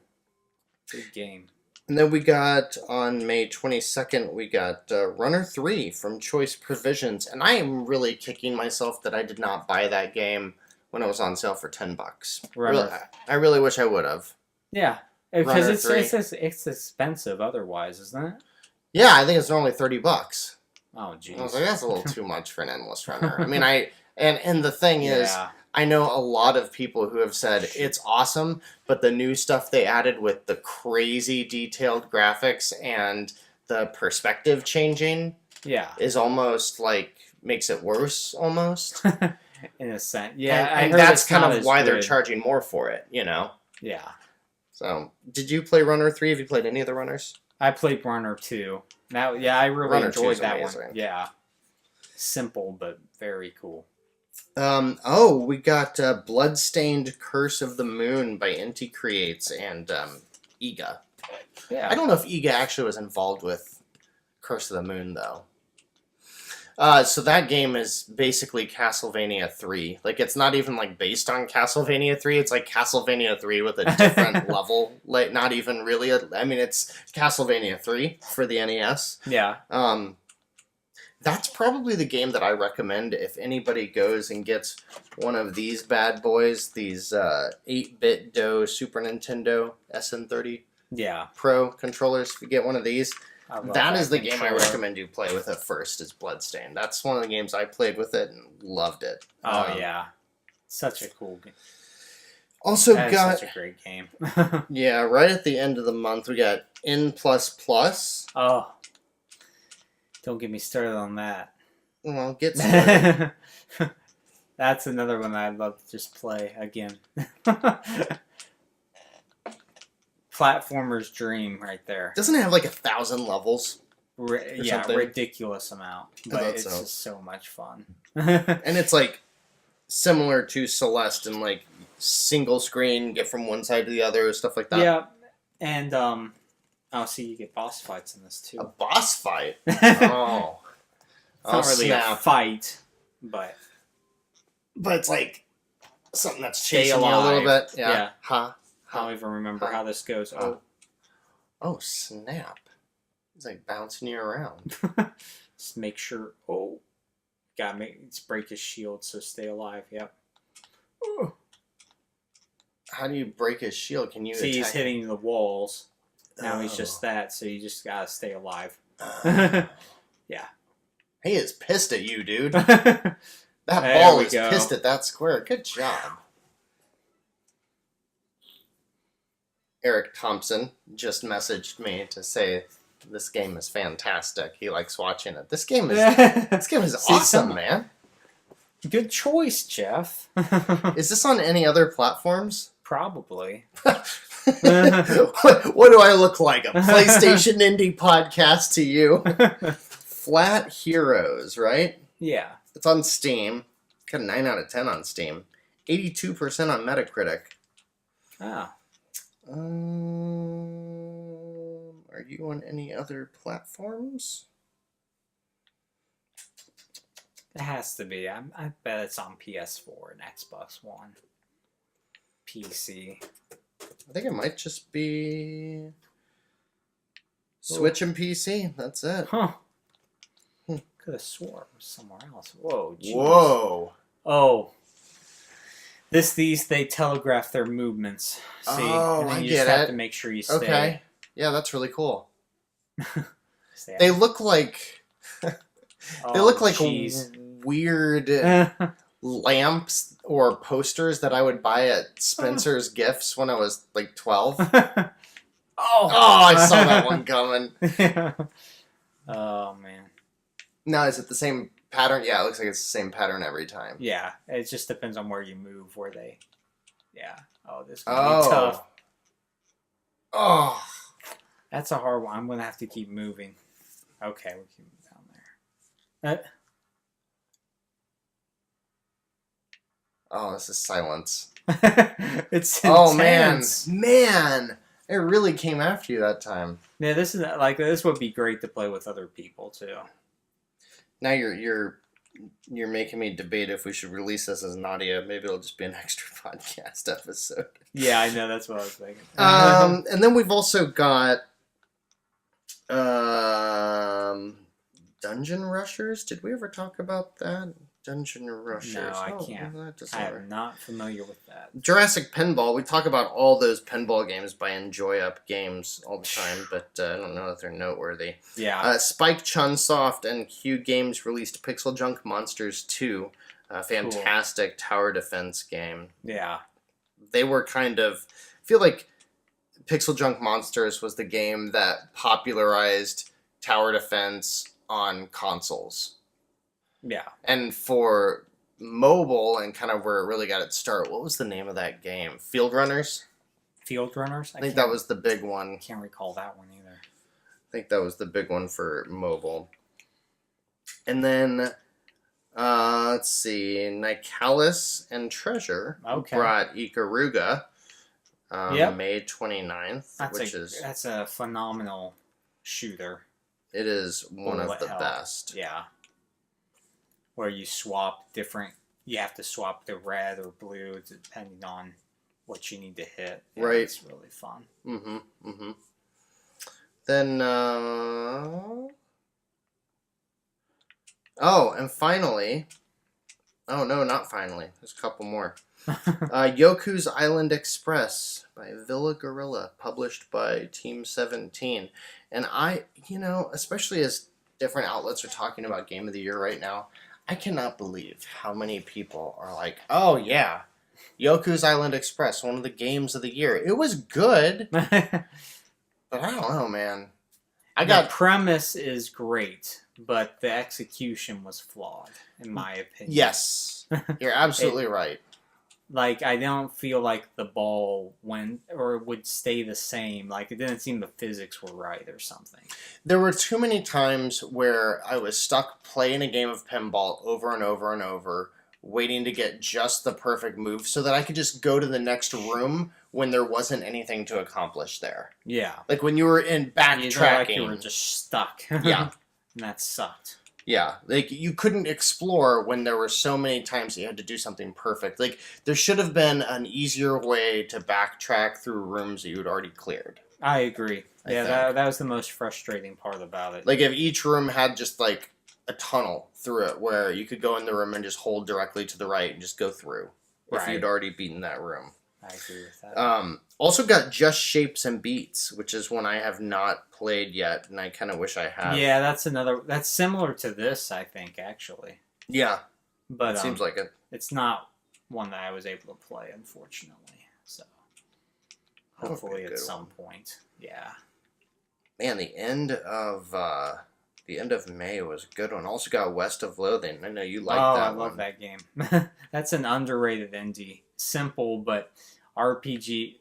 Good game. And then we got, on May 22nd, we got Runner 3 from Choice Provisions. And I am really kicking myself that I did not buy that game when it was on sale for $10. I really wish I would have. Yeah, because it's expensive otherwise, isn't it? Yeah, I think it's normally $30. Oh, jeez. I was like, that's a little too much for an endless runner. I mean, and the thing is, I know a lot of people who have said it's awesome, but the new stuff they added with the crazy detailed graphics and the perspective changing is almost like makes it worse almost. In a sense. Yeah, and that's kind of why they're charging more for it, you know? Yeah. So, did you play Runner 3? Have you played any of the runners? I played Runner 2. Now, I really enjoyed that one. Yeah. Simple, but very cool. We got Bloodstained Curse of the Moon by Inti Creates and Iga. Yeah. I don't know if Iga actually was involved with Curse of the Moon, though. So that game is basically Castlevania 3. Like, it's not even, like, based on Castlevania 3. It's like Castlevania 3 with a different level. Like, not even really. It's Castlevania 3 for the NES. Yeah. That's probably the game that I recommend if anybody goes and gets one of these bad boys, these 8-bit DOE Super Nintendo SN30 Pro controllers. If you get one of these, that is the game I recommend you play with it first, is Bloodstained. That's one of the games I played with it and loved it. Oh, yeah. Such a cool game. Also such a great game. Yeah, right at the end of the month, we got N++. Oh. Don't get me started on that. Well, get started. That's another one I'd love to just play again. Platformer's dream right there. Doesn't it have like 1,000 levels? Yeah, something? Ridiculous amount. But it's so. just so much fun. And it's like similar to Celeste and like single screen, get from one side to the other, stuff like that. Yeah, and see, you get boss fights in this too. A boss fight? Oh. It's not really a fight, but it's like something that's Stay chasing you a little bit. Yeah. Yeah. Ha. I don't even remember how this goes. Oh, snap. It's like bouncing you around. Just make sure. Oh, let's break his shield, so stay alive. Yep. Ooh. How do you break his shield? Can you See, he's attack hitting the walls. Now he's just that, so you just gotta stay alive. Yeah. He is pissed at you, dude. That ball is pissed at that square. Good job. Eric Thompson just messaged me to say this game is fantastic. He likes watching it. This game is awesome, man. Good choice, Jeff. Is this on any other platforms? Probably. What do I look like? A PlayStation Indie podcast to you? Flat Heroes, right? Yeah. It's on Steam. Got a 9 out of 10 on Steam. 82% on Metacritic. Ah. Are you on any other platforms? It has to be. I bet it's on PS4 and Xbox One. PC. I think it might just be Switch and PC. That's it. Huh. Could have swore it was somewhere else. Whoa. Geez. Whoa. Oh. They telegraph their movements. See? Oh, and then I you get just have it. to make sure you stay. Okay. Yeah, that's really cool. Stay They out. look like they look like weird lamps or posters that I would buy at Spencer's Gifts when I was like 12. Oh, I saw that one coming. Oh, man. Now, is it the same pattern? Yeah, it looks like it's the same pattern every time. Yeah, it just depends on where you move, where they... Yeah. Oh, this is going to be tough. Oh. That's a hard one. I'm going to have to keep moving. Okay, we're keeping down there. Oh, this is silence. It's intense. Oh, man. It really came after you that time. Yeah, this would be great to play with other people, too. Now you're making me debate if we should release this as an audio. Maybe it'll just be an extra podcast episode. Yeah, I know. That's what I was thinking. And then we've also got Dungeon Rushers. Did we ever talk about that? Dungeon Rushers. No, I can't. I am not familiar with that. Jurassic Pinball. We talk about all those pinball games by Enjoy Up Games all the time, but I don't know if they're noteworthy. Yeah. Spike Chunsoft and Q Games released Pixel Junk Monsters 2. A fantastic tower defense game. Yeah. They were kind of... I feel like Pixel Junk Monsters was the game that popularized tower defense on consoles. Yeah. And for mobile and kind of where it really got its start, what was the name of that game? Field Runners? Field Runners? I think that was the big one. Can't recall that one either. I think that was the big one for mobile. And then, let's see, Nicalis and Treasure brought Ikaruga May 29th, that's a phenomenal shooter. It is one of the best. Yeah. Where you swap you have to swap the red or blue depending on what you need to hit. Yeah, right. It's really fun. Then, and finally, no, not finally. There's a couple more. Yoku's Island Express by Villa Gorilla, published by Team 17. And especially as different outlets are talking about Game of the Year right now, I cannot believe how many people are like, oh yeah, Yoku's Island Express, one of the games of the year. It was good, but I don't know, man. The premise is great. but the execution was flawed, in my opinion. Yes, you're absolutely right. Like, I don't feel like the ball went or would stay the same. Like, it didn't seem the physics were right or something. There were too many times where I was stuck playing a game of pinball over and over and over, waiting to get just the perfect move so that I could just go to the next room when there wasn't anything to accomplish there. Yeah. Like when you were in backtracking. Like you were just stuck. Yeah. And that sucked. Yeah, like you couldn't explore when there were so many times that you had to do something perfect. Like there should have been an easier way to backtrack through rooms that you had already cleared. I agree. I that was the most frustrating part about it. Like if each room had just like a tunnel through it where you could go in the room and just hold directly to the right and just go through if you'd already beaten that room. I agree with that. Also got Just Shapes and Beats, which is one I have not played yet, and I kind of wish I had. Yeah, that's similar to this, I think, actually. Yeah, but it seems like it. It's not one that I was able to play, unfortunately. So hopefully at some point. Yeah. Man, the end of May was a good one. Also got West of Loathing. I know you like that one. I love that game. That's an underrated indie. Simple, but RPG.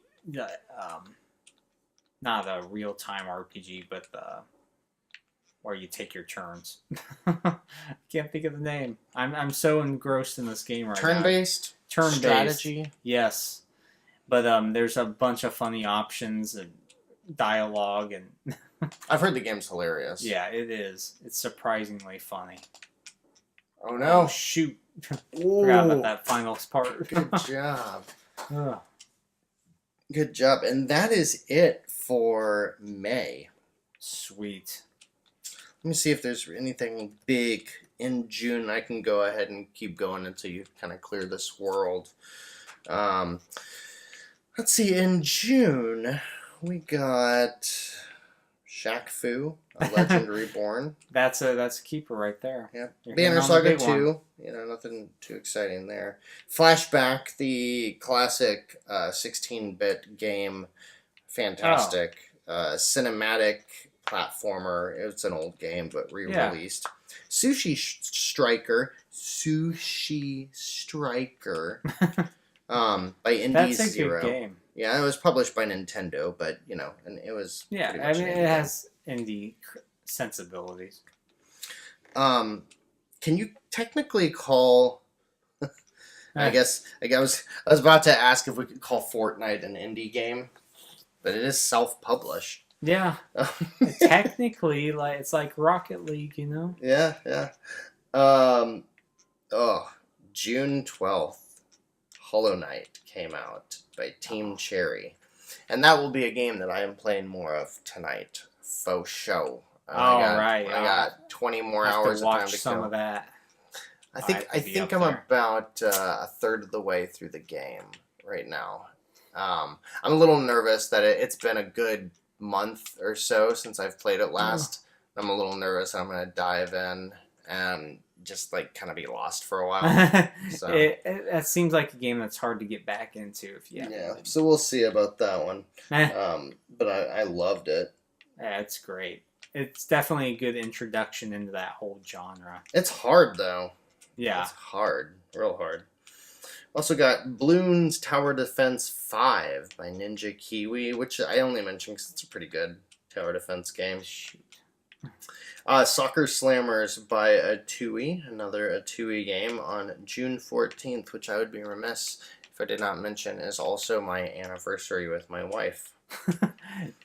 Not a real-time RPG, but where you take your turns. Can't think of the name. I'm so engrossed in this game right now. Turn-based? Turn-based. Strategy? Yes. But there's a bunch of funny options and dialogue and... I've heard the game's hilarious. Yeah, it is. It's surprisingly funny. Oh, no. Oh, shoot. Forgot about that final part. Good job. Good job. And that is it for May. Sweet. Let me see if there's anything big in June. I can go ahead and keep going until you kind of clear this world. Let's see. In June, we got Shaq Fu, A Legend Reborn. That's a keeper right there. Yeah. Banner Saga 2. You know, nothing too exciting there. Flashback, the classic 16-bit game. Fantastic. Cinematic platformer. It's an old game, but re-released. Yeah. Sushi Striker. By Indies That's a Zero. good game. Yeah, it was published by Nintendo, but, you know, and it was... Yeah, I mean, it has indie sensibilities. Can you technically call... I was about to ask if we could call Fortnite an indie game, but it is self-published. Yeah. Technically, like it's like Rocket League, you know? Yeah. June 12th, Hollow Knight came out by Team Cherry. And that will be a game that I am playing more of tonight. Faux show. I got 20 more hours of time to some kill. of that. I think I'm about a third of the way through the game right now. I'm a little nervous that it's been a good month or so since I've played it last. I'm a little nervous I'm going to dive in and just like kind of be lost for a while. So it seems like a game that's hard to get back into if you so we'll see about that one. But I loved it. Yeah, it's great. It's definitely a good introduction into that whole genre. It's hard though. Yeah. It's hard. Real hard. Also got Bloons Tower Defense 5 by Ninja Kiwi, which I only mentioned because it's a pretty good tower defense game. Shoot. Soccer Slammers by Atui, another Atui game on June 14th, which I would be remiss if I did not mention is also my anniversary with my wife.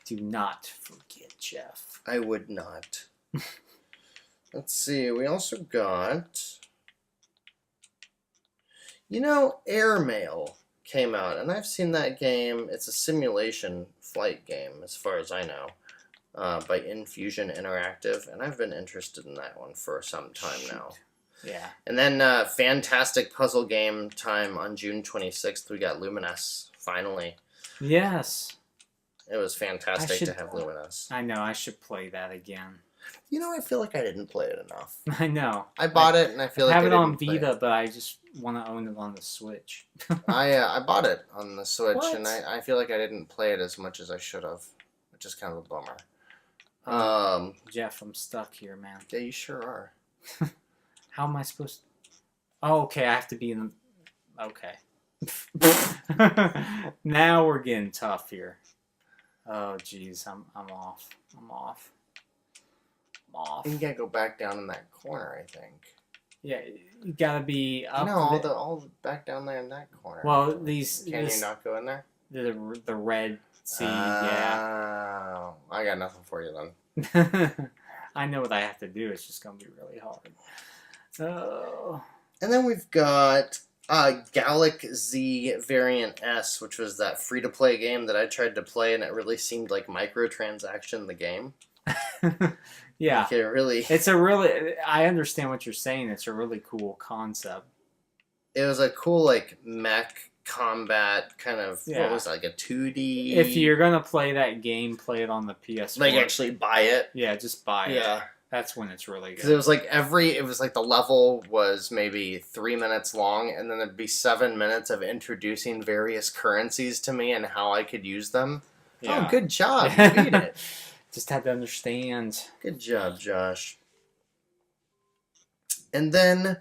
Do not forget, Jeff. I would not. Let's see, we also got... You know, Airmail came out, and I've seen that game. It's a simulation flight game, as far as I know, by Infusion Interactive, and I've been interested in that one for some time now. Yeah. And then fantastic puzzle game time on June 26th. We got Luminous, finally. Yes. It was fantastic to have Luminous. I know, I should play that again. You know, I feel like I didn't play it enough. I know. I bought it, and I feel like I have didn't it on play Vita, it. but I just want to own it on the Switch. I bought it on the Switch, What? and I feel like I didn't play it as much as I should have, which is kind of a bummer. Jeff, I'm stuck here, man. Yeah, you sure are. How am I supposed to... Oh, okay, I have to be in the... Okay. Now we're getting tough here. Oh, jeez, I'm off. I'm off. You gotta go back down in that corner, I think. Yeah, you gotta be up. No, all back down there in that corner. Well, Can you not go in there? The red C, yeah. I got nothing for you then. I know what I have to do. It's just gonna be really hard. Oh. And then we've got Gallic Z Variant S, which was that free-to-play game that I tried to play, and it really seemed like microtransaction the game. Yeah. Like it really... I understand what you're saying. It's a really cool concept. It was a cool, like, mech combat kind of... Yeah. What was it, like a 2D... If you're gonna play that game, play it on the PS4. Like, actually buy it? Yeah, just buy it. Yeah. That's when it's really good. Because it was like the level was maybe 3 minutes long, and then there'd be 7 minutes of introducing various currencies to me and how I could use them. Yeah. Oh, good job. You beat it. Just had to understand. Good job, Josh. And then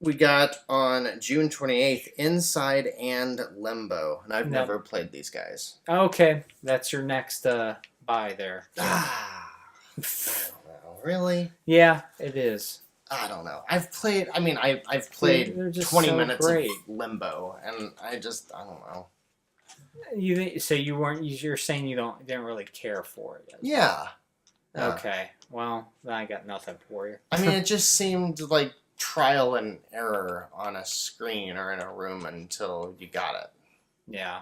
we got on June 28th, Inside and Limbo. And I've never played these guys. Okay. That's your next buy there. I don't know. Really? Yeah, it is. I don't know. I've played 20 minutes of Limbo, and I don't know. You're saying you didn't really care for it. Yeah. Okay. Well, then I got nothing for you. I mean, it just seemed like trial and error on a screen or in a room until you got it. Yeah.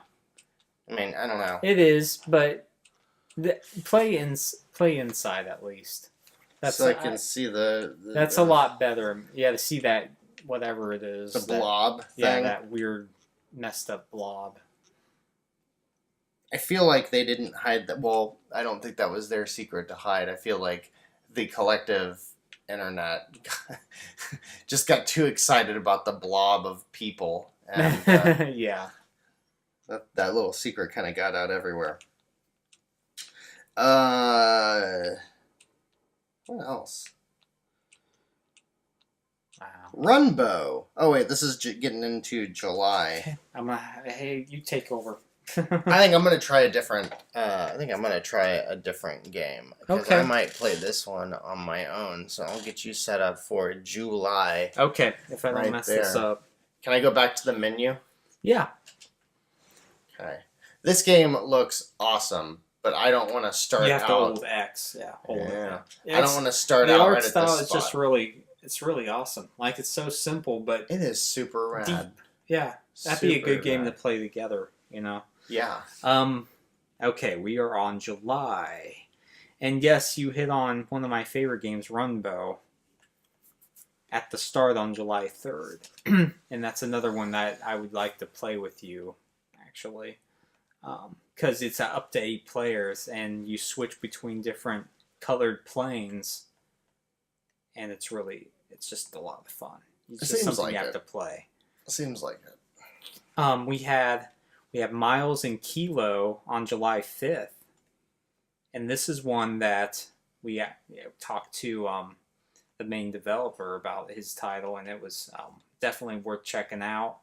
I mean, I don't know. It is, but play inside at least. So I can see that's a lot better. Yeah, to see that whatever it is. The blob thing. Yeah, that weird messed up blob. I feel like they didn't hide that. Well, I don't think that was their secret to hide. I feel like the collective internet just got too excited about the blob of people. And, yeah. That little secret kind of got out everywhere. What else? Wow. Runbow. Oh wait, this is getting into July. Hey, you take over. I think I'm gonna try a different. Game. Okay. I might play this one on my own, so I'll get you set up for July. Okay. If I don't mess this up. Can I go back to the menu? Yeah. Okay. This game looks awesome, but I don't want to start out. You have to hold X. Yeah. Hold it. Yeah. I don't want to start out right at this spot. The art style is just really awesome. Like, it's so simple, but it is super rad. Deep. Yeah. That'd be a good game to play together, you know? Yeah. Okay, we are on July. And yes, you hit on one of my favorite games, Runbow, at the start on July 3rd. And that's another one that I would like to play with you, actually. Because it's up to 8 players, and you switch between different colored planes. And it's just a lot of fun. It's just something you have to play. Seems like it. We have Miles and Kilo on July 5th. And this is one that we talked to the main developer about his title, and it was definitely worth checking out.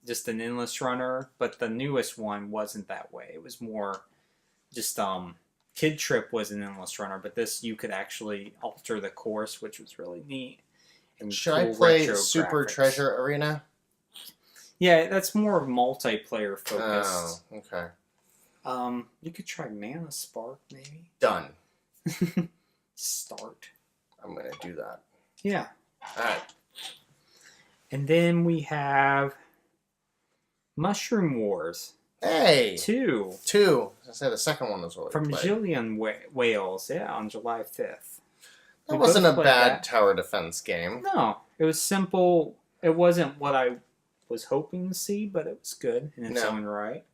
Just an endless runner, but the newest one wasn't that way. It was more just Kid Trip was an endless runner, but this you could actually alter the course, which was really neat. And should I play Super Treasure Arena? Yeah, that's more multiplayer focused. Oh, okay. You could try Mana Spark, maybe. Done. Start. I'm gonna do that. Yeah. All right. And then we have Mushroom Wars. Hey. 2. I said the second one was really from Jillian Wales. Yeah, on July 5th. That wasn't a bad tower defense game. No, it was simple. It wasn't what I was hoping to see, but it was good in its own right.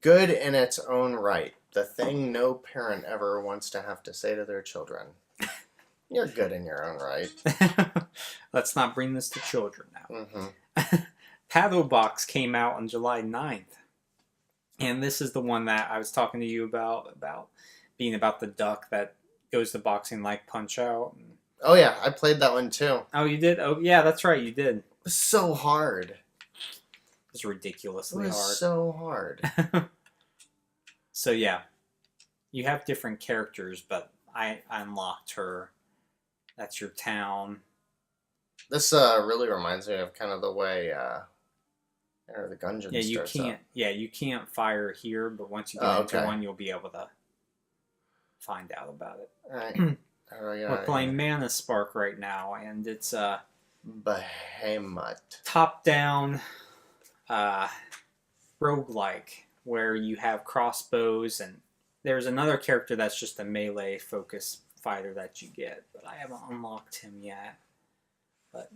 Good in its own right. The thing no parent ever wants to have to say to their children. You're good in your own right. Let's not bring this to children now. Mm-hmm. Paddlebox came out on July 9th. And this is the one that I was talking to you about being about the duck that goes to boxing like Punch-Out. Oh yeah, I played that one too. Oh, you did? Oh yeah, that's right, you did. It was so hard. It was ridiculously It was hard. so hard. So yeah, you have different characters, but I unlocked her. That's your town. This really reminds me of kind of the way the Gungeon starts can't. out. Yeah, you can't fire here, but once you get into one, you'll be able to find out about it. All right. We're playing Mana Spark right now, and it's Behemoth. top-down roguelike where you have crossbows, and there's another character that's just a melee focus fighter that you get, but I haven't unlocked him yet. But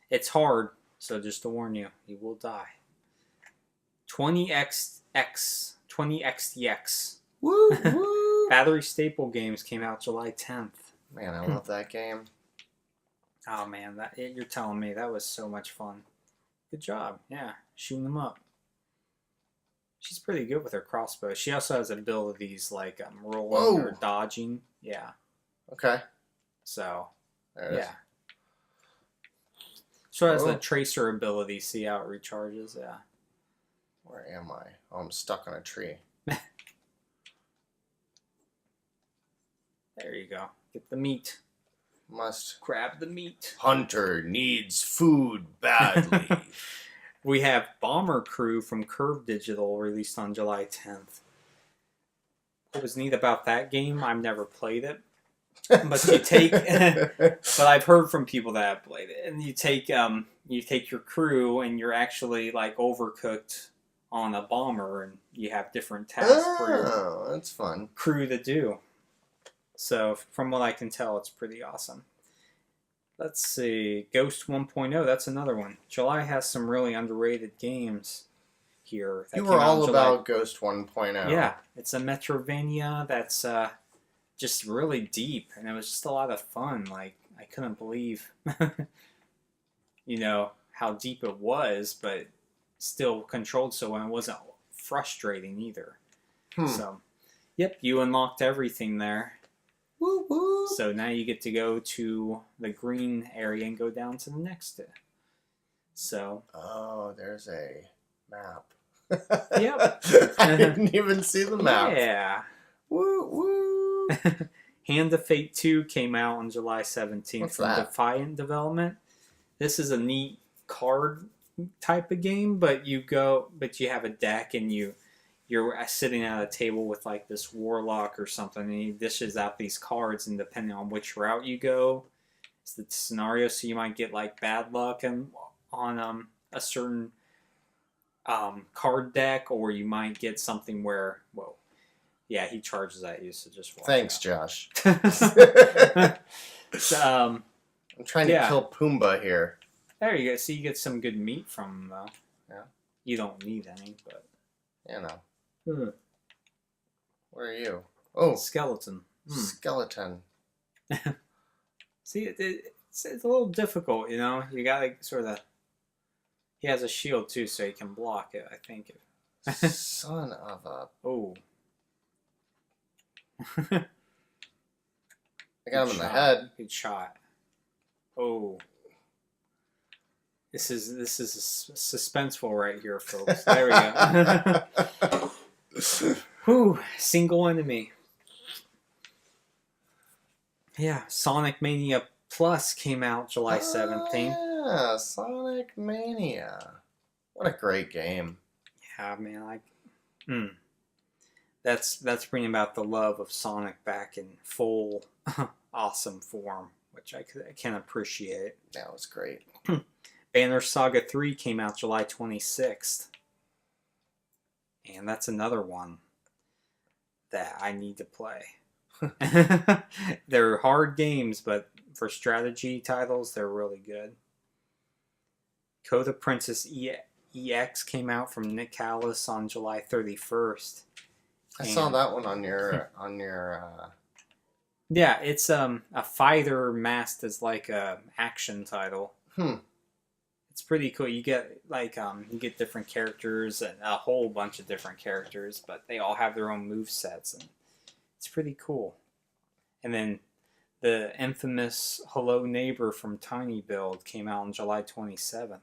it's hard, so just to warn you, he will die. 20XDX. Woo woo! Battery Staple Games came out July 10th. Man, I love that game. Oh man, you're telling me that was so much fun. Good job, yeah, shooting them up. She's pretty good with her crossbow. She also has abilities like rolling or dodging. Yeah. Okay. So, there it is. So it has the tracer ability. See how it recharges? Yeah. Where am I? Oh, I'm stuck on a tree. There you go. Get the meat. Must grab the meat. Hunter needs food badly. We have Bomber Crew from Curve Digital released on July 10th. What was neat about that game, I've never played it. But you take, but I've heard from people that have played it, and you take your crew, and you're actually like overcooked on a bomber, and you have different tasks for your that's fun. crew to do. So from what I can tell, it's pretty awesome. Let's see, Ghost 1.0. That's another one. July has some really underrated games here. You were all about Ghost 1.0. Yeah, it's a Metrovania that's just really deep, and it was just a lot of fun. Like, I couldn't believe, how deep it was, but still controlled so well. It wasn't frustrating either. So, yep, you unlocked everything there. Woo woo. So now you get to go to the green area and go down to the next. So. Oh, there's a map. Yep. I didn't even see the map. Yeah. Woo woo. Hand of Fate 2 came out on July 17th What's from that? Defiant Development. This is a neat card type of game, but you have a deck, and you're sitting at a table with like this warlock or something, and he dishes out these cards, and depending on which route you go, it's the scenario. So you might get like bad luck on a certain card deck, or you might get something where, whoa, yeah, he charges at you, so just watch Thanks, out. Josh. So, I'm trying to kill Pumbaa here. There you go. So you get some good meat from him, though. Yeah. You don't need any, but Where are you? Oh, skeleton. skeleton. See, it's a little difficult, You gotta sort of. He has a shield too, so he can block it. I think. Son of a. Oh. I got him in the head. Good shot. Oh. This is suspenseful right here, folks. There we go. Whew, single enemy. Yeah, Sonic Mania Plus came out July 17th. Yeah, Sonic Mania. What a great game. Yeah, man, that's bringing about the love of Sonic back in full awesome form, which I can appreciate. That was great. Banner Saga 3 came out July 26th. And that's another one that I need to play. They're hard games, but for strategy titles, they're really good. Code of Princess EX came out from Nick Callis on July 31st. I saw that one on your Yeah, it's a fighter masked as like a action title. It's pretty cool. You get you get different characters and a whole bunch of different characters, but they all have their own move sets, and it's pretty cool. And then the infamous Hello Neighbor from Tiny Build came out on July 27th.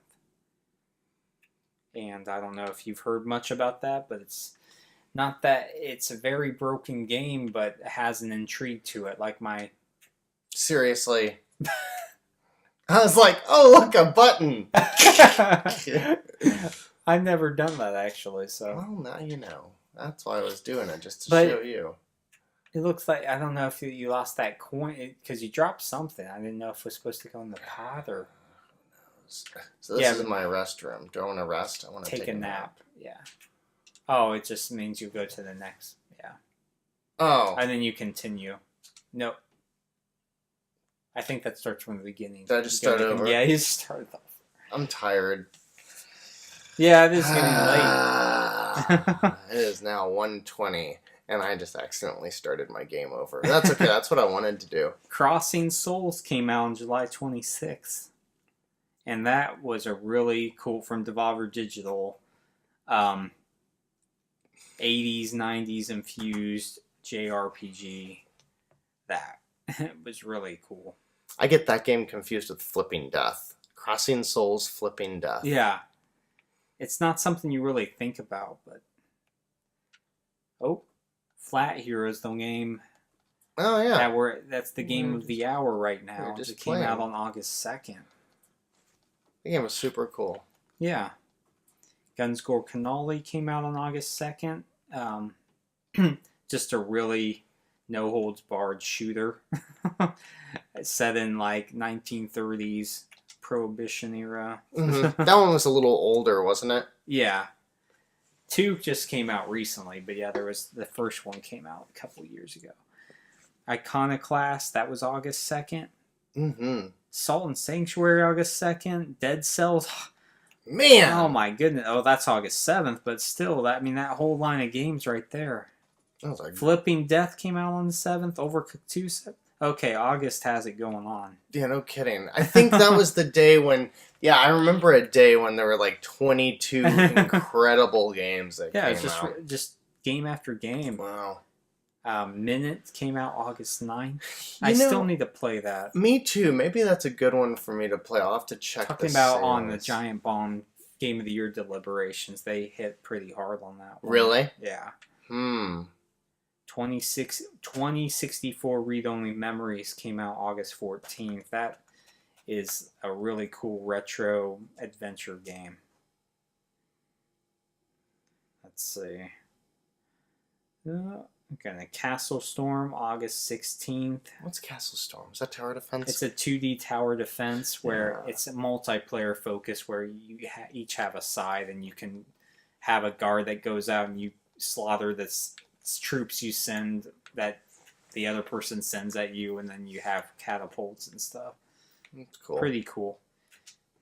And I don't know if you've heard much about that, but it's not that it's a very broken game, but it has an intrigue to it. Like my... Seriously. I was like, oh, look, a button. I've never done that, actually, so... Well, now you know. That's why I was doing it, just to But show you. It looks like, I don't know if you lost that coin, because you dropped something. I didn't know if it was supposed to go in the pot, or... So this is my restroom. Do I want to rest? I want to take a nap. Yeah. Oh, it just means you go to the next. Yeah. Oh. And then you continue. Nope. I think that starts from the beginning. Did I just start over? Yeah, you start off. I'm tired. Yeah, it is getting late. It is now 1:20, and I just accidentally started my game over. That's okay. That's what I wanted to do. Crossing Souls came out on July 26th. And that was a really cool, from Devolver Digital, 80s, 90s infused JRPG. That was really cool. I get that game confused with Flipping Death. Crossing Souls, Flipping Death. Yeah. It's not something you really think about, but... Oh, Flat Hero is the game... Oh, yeah. That's the game of the hour right now. It came out on August 2nd. The game was super cool. Yeah. Guns Gore Cannoli came out on August 2nd. Just a really no-holds-barred shooter. Set in, 1930s Prohibition era. Mm-hmm. That one was a little older, wasn't it? Yeah. 2 just came out recently, but yeah, the first one came out a couple years ago. Iconoclast, that was August 2nd. Mm-hmm. Salt and Sanctuary, August 2nd. Dead Cells. Man! Oh my goodness. Oh, that's August 7th, but still, that whole line of games right there. Flipping Death came out on the 7th. Overcooked 2. Okay, August has it going on. Yeah, no kidding. I think that was the day when... Yeah, I remember a day when there were 22 incredible games that came out. Yeah, just game after game. Wow. Minute came out August 9th. I still need to play that. Me too. Maybe that's a good one for me to play. I'll have to check Talking about on the Giant Bomb Game of the Year deliberations, they hit pretty hard on that one. Really? Yeah. 2064 Read-Only Memories came out August 14th. That is a really cool retro adventure game. Let's see. Okay, Castle Storm, August 16th. What's Castle Storm? Is that tower defense? It's a 2D tower defense where it's a multiplayer focus where you each have a side and you can have a guard that goes out and you slaughter the troops you send that the other person sends at you, and then you have catapults and stuff. That's cool. Pretty cool.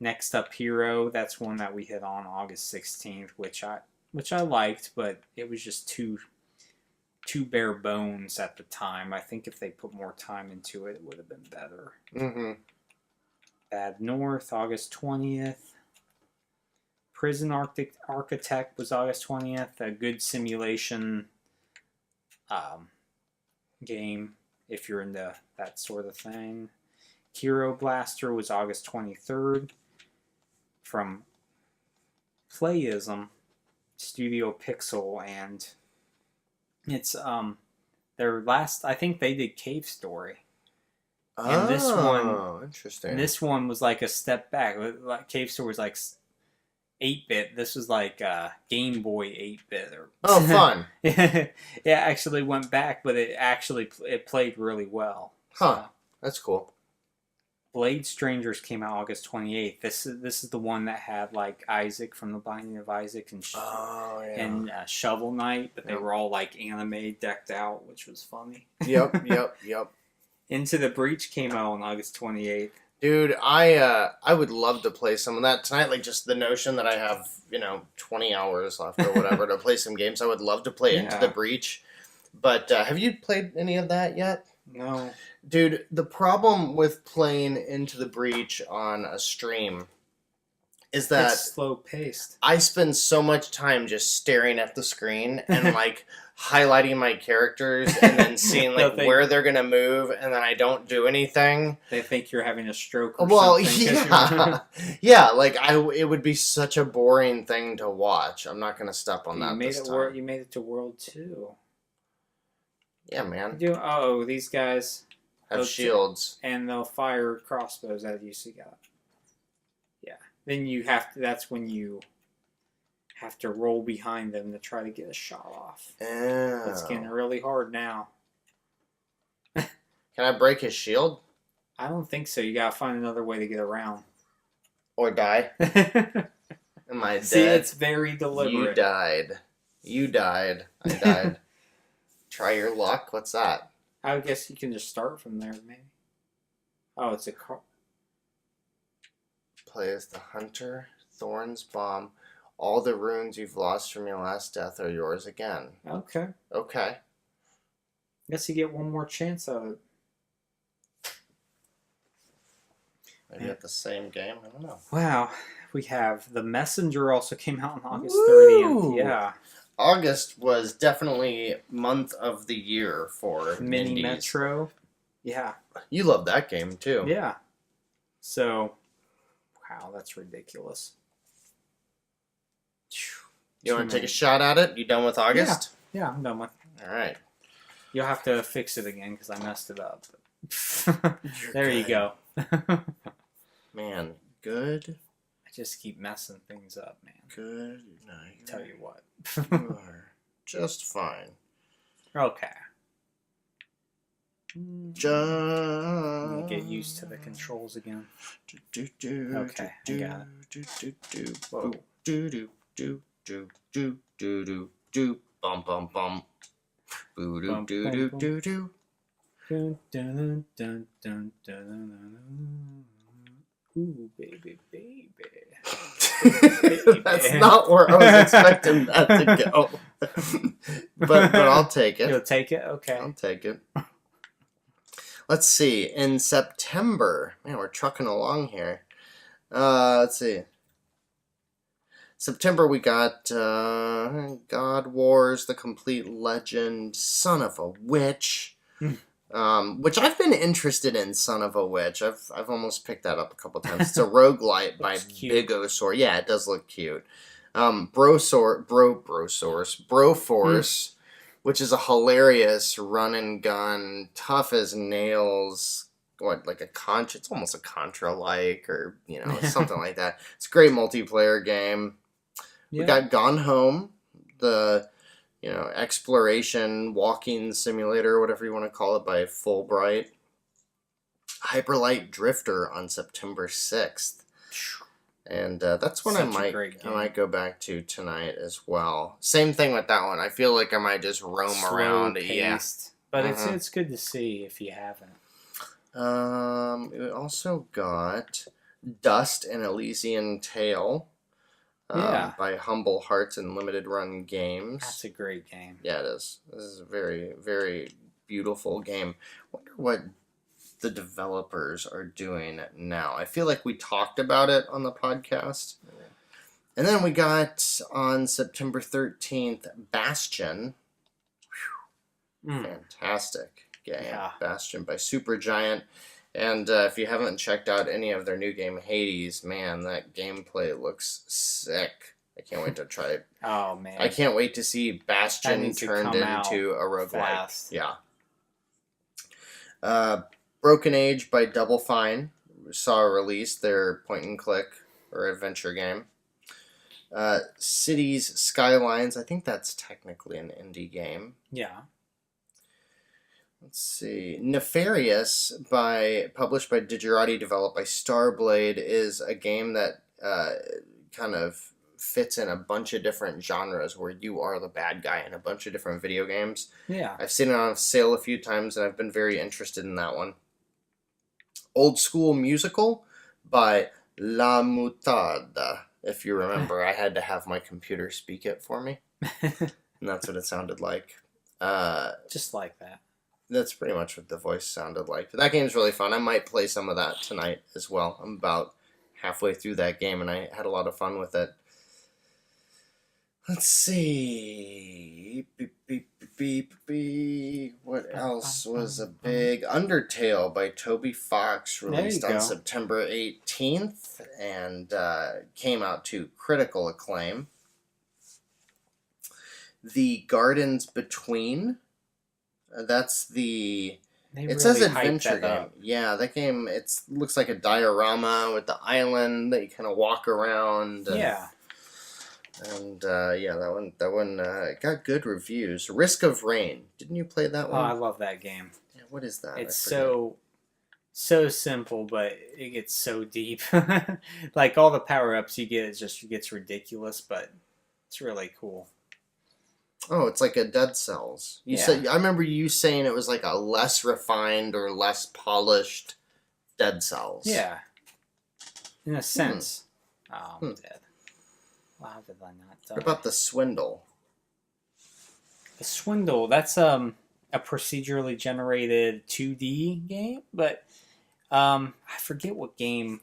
Next up, Hero. That's one that we hit on August 16th, which I liked, but it was just too bare bones at the time. I think if they put more time into it, it would have been better. Mm-hmm. Bad North, August 20th. Prison Architect was August 20th. A good simulation game, if you're into that sort of thing. Hero Blaster was August 23rd. From Playism, Studio Pixel, and it's their last. I think they did Cave Story. And this one, interesting. This one was like a step back. Cave Story was 8-bit. This was Game Boy 8-bit. Oh, fun! It actually went back, but it played really well. Huh? That's cool. Blade Strangers came out August 28th. This is the one that had Isaac from The Binding of Isaac and Shovel Knight, but they were all anime decked out, which was funny. Yep. Into the Breach came out on August 28th. Dude, I would love to play some of that tonight. Just the notion that I have 20 hours left or whatever to play some games. I would love to play Into the Breach. But have you played any of that yet? No. Dude, the problem with playing Into the Breach on a stream is that It's slow paced. I spend so much time just staring at the screen and like highlighting my characters and then seeing like where they're gonna move, and then I don't do anything. They think you're having a stroke or Well, something. yeah, yeah. Like it would be such a boring thing to watch. I'm not gonna step on that this time. You made it to World 2. Yeah, man. These guys Have shields. and they'll fire crossbows at you, so you got. Yeah. Then that's when you have to roll behind them to try to get a shot off. Oh. It's getting really hard now. Can I break his shield? I don't think so. You gotta find another way to get around. Or die? Am I dead? See, it's very deliberate. You died. I died. Try your luck? What's that? I guess you can just start from there, maybe. Oh, it's a car. Play as the hunter, Thorn's bomb. All the runes you've lost from your last death are yours again. Okay. Okay. Guess you get one more chance of it. Maybe at the same game? I don't know. Wow. We have The Messenger also came out on August Woo! 30th. Yeah. August was definitely month of the year for Mini Nindies. Metro. Yeah. You love that game too. Yeah. So, wow, that's ridiculous. You want to take a shot at it? You done with August? Yeah, I'm done with it. All right. You'll have to fix it again because I messed it up. There you good. go. Man, good. I just keep messing things up, man. Good. No, Tell you what. you are just fine. Okay. Just Let me get used to the controls again. Okay, I got it. Whoa. Bum bum bum. Boo doo doo doo doo doo. Dun, dun, dun, dun, dun, dun, dun. Ooh, baby, baby. That's not where I was expecting that to go. but I'll take it. You'll take it? Okay. I'll take it. Let's see. In September, man, we're trucking along here. Let's see. September, we got God Wars, The Complete Legend, Son of a Witch, which I've been interested in. Son of a Witch. I've almost picked that up a couple times. It's a roguelite by Big Osaur. Yeah, it does look cute. Broforce, which is a hilarious run and gun, tough as nails. Like a Contra? It's almost a Contra-like, or something like that. It's a great multiplayer game. Yeah. We got Gone Home, the exploration walking simulator, whatever you want to call it, by Fulbright. Hyperlight Drifter on September 6th. And that's one I might go back to tonight as well. Same thing with that one. I feel like I might just roam around. Paced. Yeah. But it's good to see if you haven't. We also got Dust and Elysian Tale. By Humble Hearts and Limited Run Games. That's a great game. Yeah, it is. This is a very, very beautiful game. I wonder what the developers are doing now. I feel like we talked about it on the podcast. Yeah. And then we got on September 13th, Bastion. Fantastic game. Yeah. Bastion by Supergiant. And if you haven't checked out any of their new game, Hades, man, that gameplay looks sick. I can't wait to try it. Oh, man. I can't wait to see Bastion turned into a roguelike. Yeah. Broken Age by Double Fine. We saw a release, their point-and-click or adventure game. Cities Skylines. I think that's technically an indie game. Yeah. Let's see. Nefarious, published by Digerati, developed by Starblade, is a game that kind of fits in a bunch of different genres where you are the bad guy in a bunch of different video games. Yeah. I've seen it on sale a few times, and I've been very interested in that one. Old School Musical by La Mutada. If you remember, I had to have my computer speak it for me. And that's what it sounded like. Just like that. That's pretty much what the voice sounded like. But that game's really fun. I might play some of that tonight as well. I'm about halfway through that game, and I had a lot of fun with it. Let's see. Beep, beep, beep, beep, beep. What else was a big? Undertale by Toby Fox, released on September 18th, and came out to critical acclaim. The Gardens Between. That's the... It says adventure game. Yeah, that game, it looks like a diorama with the island that you kind of walk around. Yeah. And that one got good reviews. Risk of Rain. Didn't you play that one? Oh, I love that game. Yeah, what is that? It's so simple, but it gets so deep. Like all the power-ups you get, it gets ridiculous, but it's really cool. Oh, it's like a Dead Cells. I remember you saying it was like a less refined or less polished Dead Cells. Yeah. In a sense. Oh, I'm dead. Well, how did I not die? What about The Swindle? The Swindle, that's a procedurally generated 2D game, but I forget what game.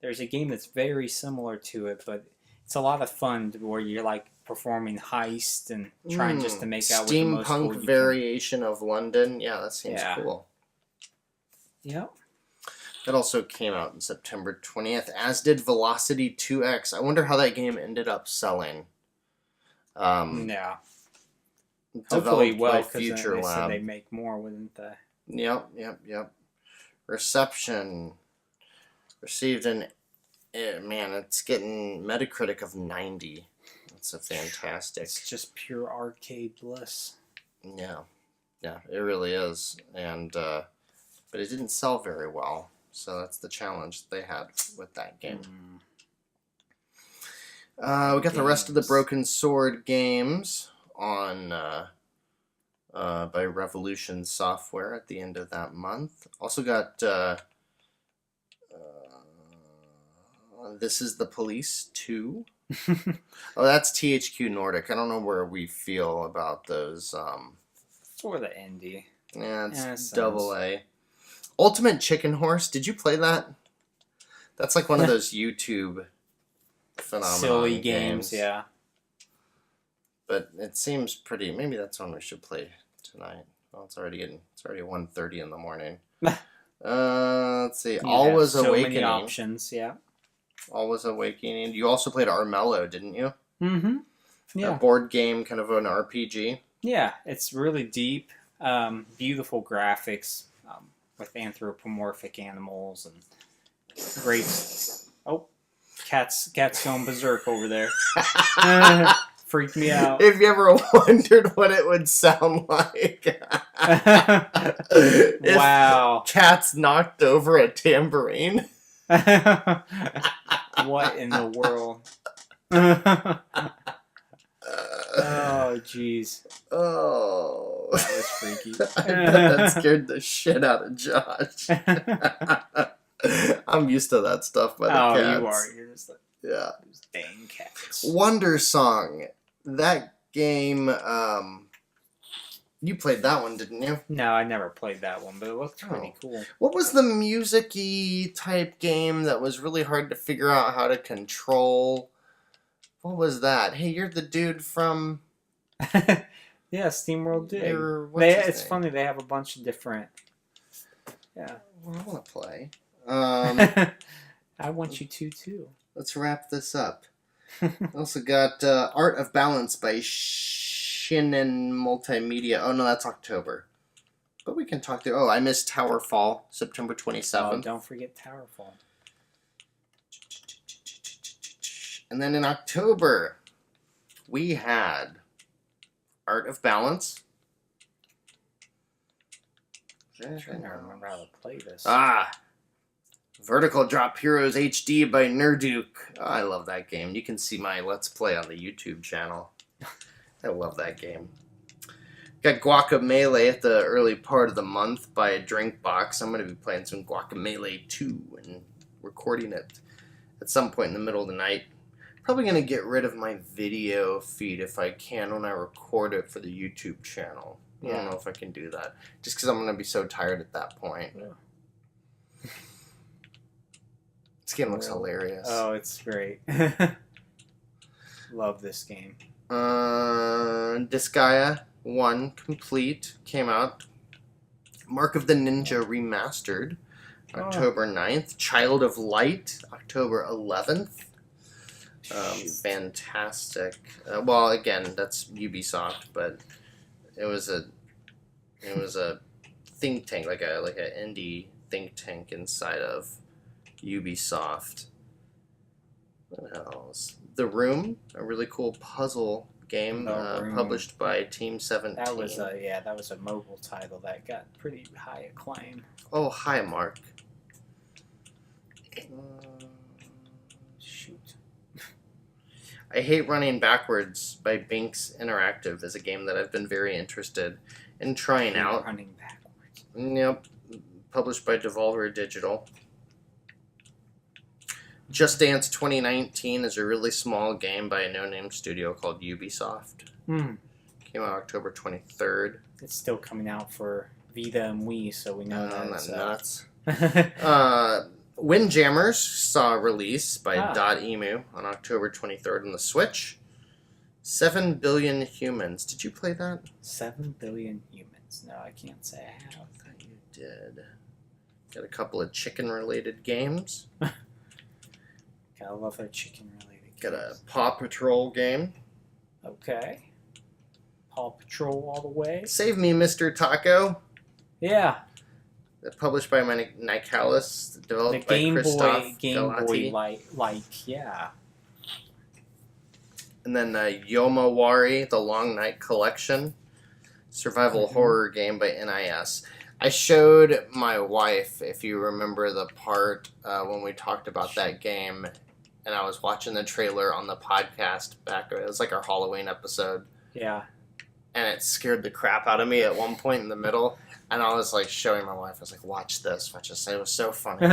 There's a game that's very similar to it, but it's a lot of fun where you're like performing heist and trying just to make out with the most steampunk variation of London. Yeah, that seems cool. Yep. That also came out on September 20th, as did Velocity 2X. I wonder how that game ended up selling. Yeah. Hopefully well, because Future they Lab. said they make more, wouldn't they? Yep. Reception. Received it's getting Metacritic of 90. That's a fantastic. It's just pure arcade bliss. Yeah, it really is. And but it didn't sell very well. So that's the challenge they had with that game. We got the rest of the Broken Sword games on by Revolution Software at the end of that month. Also got This Is the Police 2. Oh, that's THQ Nordic. I don't know where we feel about those. It's more the indie. Yeah, it's AA. Ultimate Chicken Horse. Did you play that? That's like one of those YouTube phenomenon silly games, yeah. But it seems pretty. Maybe that's one we should play tonight. Well, it's already 1:30 in the morning. Let's see. Always Awakening. So many options, yeah. Always Awakening. You also played Armello, didn't you? Mm-hmm. Yeah. A board game, kind of an RPG. Yeah, it's really deep. Beautiful graphics with anthropomorphic animals and great. Oh, cat's going berserk over there. Freaked me out. If you ever wondered what it would sound like. Wow. Cats knocked over a tambourine. What in the world? Oh, jeez. Oh. That was freaky. I bet that scared the shit out of Josh. I'm used to that stuff by the cats. Oh, you are. You're just like, yeah. Those dang cats. Wonder Song. That game, you played that one, didn't you? No, I never played that one, but it looked pretty cool. What was the music-y type game that was really hard to figure out how to control? What was that? Hey, you're the dude from... Yeah, SteamWorld Dig. It's funny, they have a bunch of different... Yeah. Well, I want to play. I want you to, too. Let's wrap this up. Also got Art of Balance by Shinen Multimedia. Oh, no, that's October. But we can talk to... Oh, I missed Towerfall, September 27th. Oh, don't forget Towerfall. And then in October, we had Art of Balance. I'm trying to remember how to play this. Vertical Drop Heroes HD by Nerduke. Oh, I love that game. You can see my Let's Play on the YouTube channel. I love that game. Got Guacamelee at the early part of the month by Drinkbox. I'm going to be playing some Guacamelee 2 and recording it at some point in the middle of the night. Probably going to get rid of my video feed if I can when I record it for the YouTube channel. I don't know if I can do that. Just because I'm going to be so tired at that point. Yeah. This game looks hilarious. Oh, it's great. Love this game. Disgaea 1 Complete came out. Mark of the Ninja Remastered, October 9th. Child of Light, October 11th. Fantastic. Well, again, that's Ubisoft, but it was a think tank, like an indie think tank inside of Ubisoft. What else? The Room, a really cool puzzle game published by Team 17. That was a mobile title that got pretty high acclaim. Oh, hi, Mark. Shoot. I Hate Running Backwards by Binks Interactive is a game that I've been very interested in trying out. Running backwards. Yep. Published by Devolver Digital. Just Dance 2019 is a really small game by a no-name studio called Ubisoft. Came out October 23rd. It's still coming out for Vita and Wii, so we know that's nuts. nuts. Windjammers saw a release by Dotemu on October 23rd on the Switch. 7 Billion Humans. Did you play that? 7 Billion Humans. No, I can't say I have. I thought you did. Got a couple of chicken-related games. Gotta love their chicken-related games. Got a Paw Patrol game. Okay. Paw Patrol all the way. Save Me, Mr. Taco. Yeah. Published by Nicalis, developed The by Christoph Game Galati. Boy yeah. And then Yomawari, The Long Night Collection, survival horror game by NIS. I showed my wife, if you remember the part when we talked about that game, and I was watching the trailer on the podcast back. It was like our Halloween episode. Yeah. And it scared the crap out of me at one point in the middle. And I was like showing my wife, I was like, watch this. It was so funny.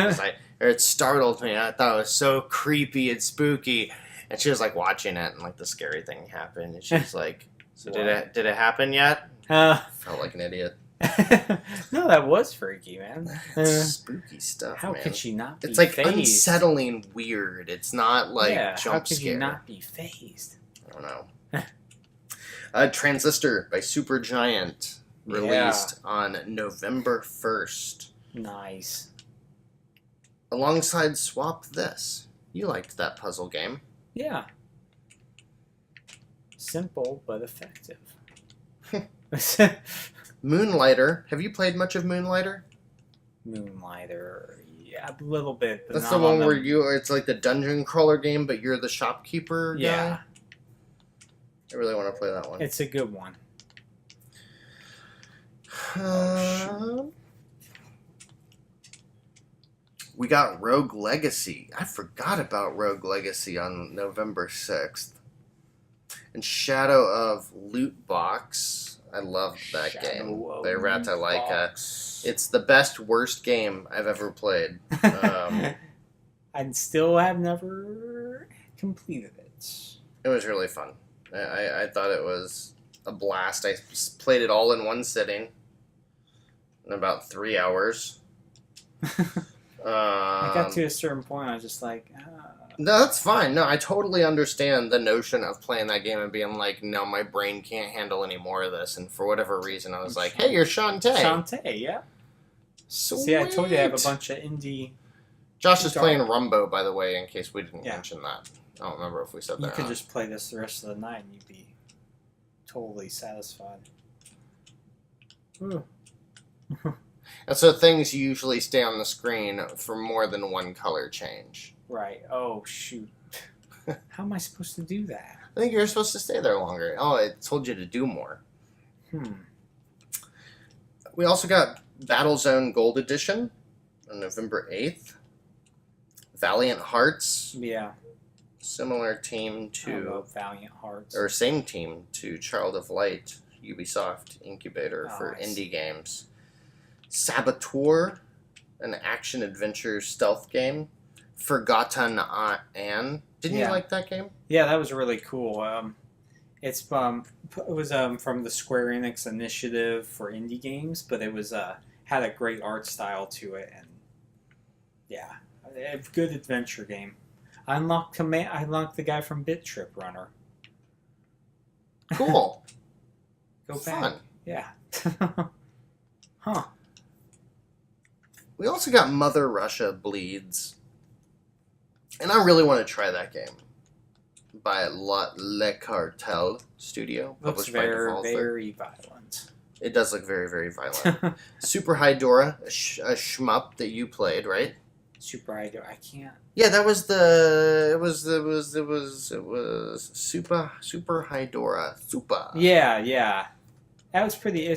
It startled me. I thought it was so creepy and spooky. And she was like watching it, and like the scary thing happened. And she was like, so did it happen yet? Felt like an idiot. No, that was freaky, man. Spooky stuff, How man. could she not be It's like fazed? unsettling weird. It's not like jump how could scare. you not be fazed? I don't know. Transistor by Supergiant. Released on November 1st. Nice. Alongside Swap This. You liked that puzzle game. Yeah. Simple, but effective. Moonlighter. Have you played much of Moonlighter? Moonlighter. Yeah, a little bit. But That's the one where it's like the dungeon crawler game, but you're the shopkeeper guy? Yeah. I really want to play that one. It's a good one. We got Rogue Legacy. I forgot about Rogue Legacy on November 6th. And Shadow of Loot Box. I love that game. By Ratalaika. It's the best, worst game I've ever played. I still have never completed it. It was really fun. I thought it was a blast. I played it all in one sitting. In about 3 hours. I got to a certain point, I was just like... No, that's fine. No, I totally understand the notion of playing that game and being like, no, my brain can't handle any more of this. And for whatever reason, I was like, hey, you're Shantae. Shantae, yeah. Sweet. See, I told you I have a bunch of indie... Josh is playing Rumbo, by the way, in case we didn't mention that. I don't remember if we said that. You could just play this the rest of the night and you'd be totally satisfied. Ooh. And so things usually stay on the screen for more than one color change. Right. Oh, shoot. How am I supposed to do that? I think you're supposed to stay there longer. Oh, it told you to do more. We also got Battlezone Gold Edition on November 8th. Valiant Hearts. Yeah. Similar team to... Valiant Hearts. Or same team to Child of Light, Ubisoft incubator for indie games. Saboteur, an action-adventure stealth game. Forgotten Anne. Didn't you like that game? Yeah, that was really cool. It was from the Square Enix initiative for indie games, but it was had a great art style to it, and yeah, A good adventure game. I unlocked the guy from Bit Trip Runner. Cool. Go Fun. back. Yeah. Huh. We also got Mother Russia Bleeds. And I really want to try that game. By Le Cartel Studio. Looks Published by Devolver. very violent. It does look very, very violent. Super Hydora, a shmup that you played, right? Super Hydora. I can't. Yeah, that was it was Super Hydora. Super. Yeah. It's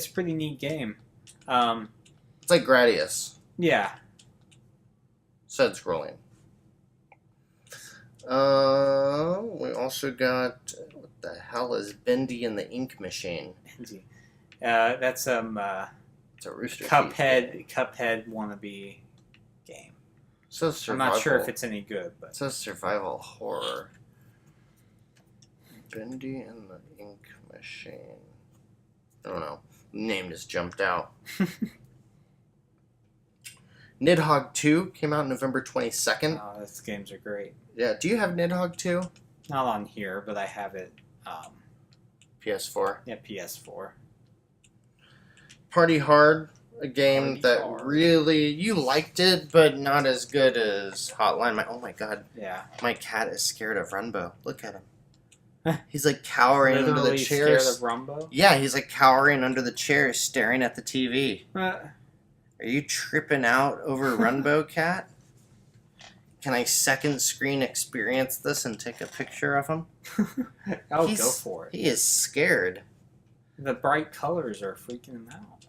a pretty neat game. It's like Gradius. Yeah. Side scrolling. We also got, what the hell is Bendy and the Ink Machine? That's It's a Rooster Teeth game. Cuphead wannabe game. So I'm not sure if it's any good, but it says survival horror. Bendy and the Ink Machine. I don't know. The name just jumped out. Nidhogg 2 came out November 22nd. oh, those games are great. Yeah, do you have Nidhogg 2? Not on here, but I have it. PS4. Yeah, PS4. Party Hard, a game Party that Hard. really, you liked it, but not as good as Hotline. Oh my god, Yeah. my cat is scared of Runbo. Look at him. He's like cowering under the Literally chairs. scared of Rumbo. Yeah, he's like cowering under the chairs, staring at the TV. Are you tripping out over Runbo, cat? Can I second screen experience this and take a picture of him? Go He's- for it. He is scared. The bright colors are freaking him out.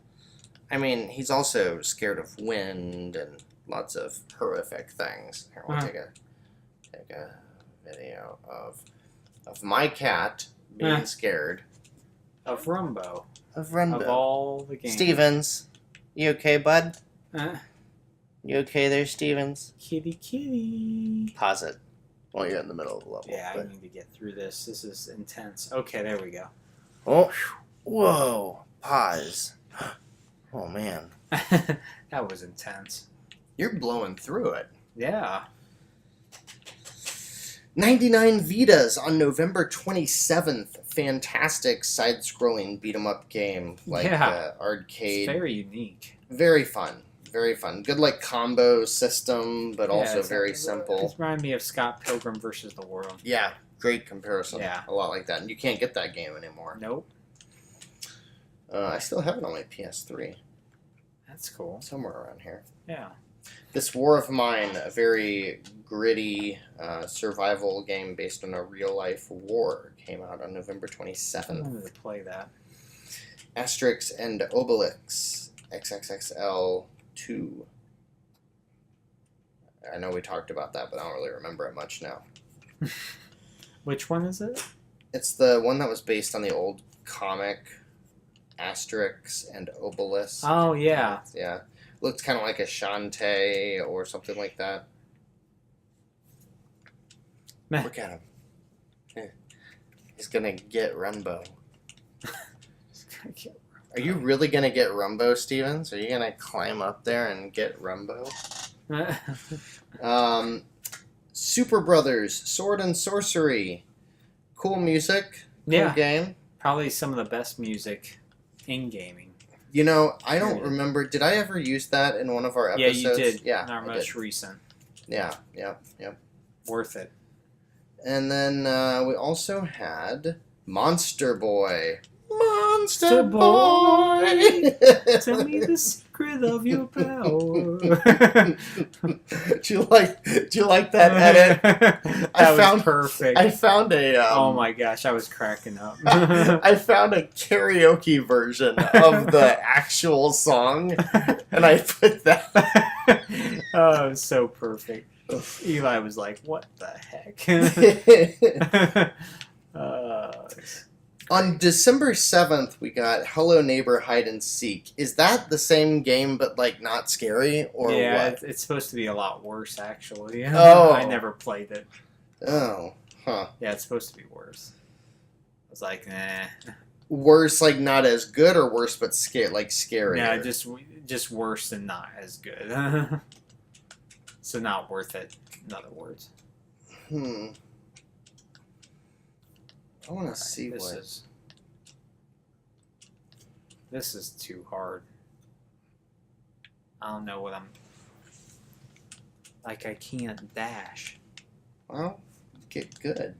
I mean, he's also scared of wind and lots of horrific things. Here, we'll take a video of my cat being scared Of Rumbo. of Runbo. Of all the games. Stevens, you okay, bud? Uh, You okay there, Stevens? kitty. Pause it while you're in the middle of the level. Yeah, I but- need to get through this. This is intense. Okay, there we go. Oh, whoa! Pause. Oh man, That was intense. you're blowing through it. Yeah. 99 Vitas on November 27th. Fantastic side-scrolling beat-em-up game, like Yeah. arcade. It's very unique. Very fun. Very fun. Good like combo system, but also it's- very It simple. reminded me of Scott Pilgrim versus the World. Yeah, great comparison. Yeah. A lot like that. And you can't get that game anymore. Nope. I still have it on my PS3. That's cool. Somewhere around here. Yeah. This War of Mine, a very gritty survival game based on a real-life war, came out on November I 27th. wanted to play that. Asterix and Obelix XXXL 2. I know we talked about that, but I don't really remember it much now. Which one is it? It's the one that was based on the old comic Asterix and Obelix. Oh, yeah. Yeah. Looks kind of like a Shantae or something like that. Meh. Look at him. He's gonna get Rumbo. Are you really gonna get Rumbo, Stevens? Are you gonna climb up there and get Rumbo? Super Brothers, Sword and Sorcery. Cool music. Cool Yeah. game. Probably some of the best music in gaming. You know, I don't Period. remember. Did I ever use that in one of our Yeah, episodes? you did. Yeah, Our I most did. recent. Yeah, yep. Worth it. And then we also had Monster Boy. Monster Boy, tell me the secret of your power. do you like that edit? That was perfect. I found a. Oh my gosh, I was cracking up. I found a karaoke version of the actual song, and I put that. Oh, it was so perfect. Eli was like, "What the heck?" On December 7th, we got Hello Neighbor Hide and Seek. Is that the same game, but like not scary, or yeah, what? it's supposed to be a lot worse, actually. Oh. I never played it. Oh, huh. Yeah, it's supposed to be worse. I was like, nah. Worse, like not as good, or worse but scary, like scary. Yeah, just worse than not as good. So not worth it, in other words. I want to see this what... is. This is too hard. I don't know what I'm... Like, I can't dash. Well, get good.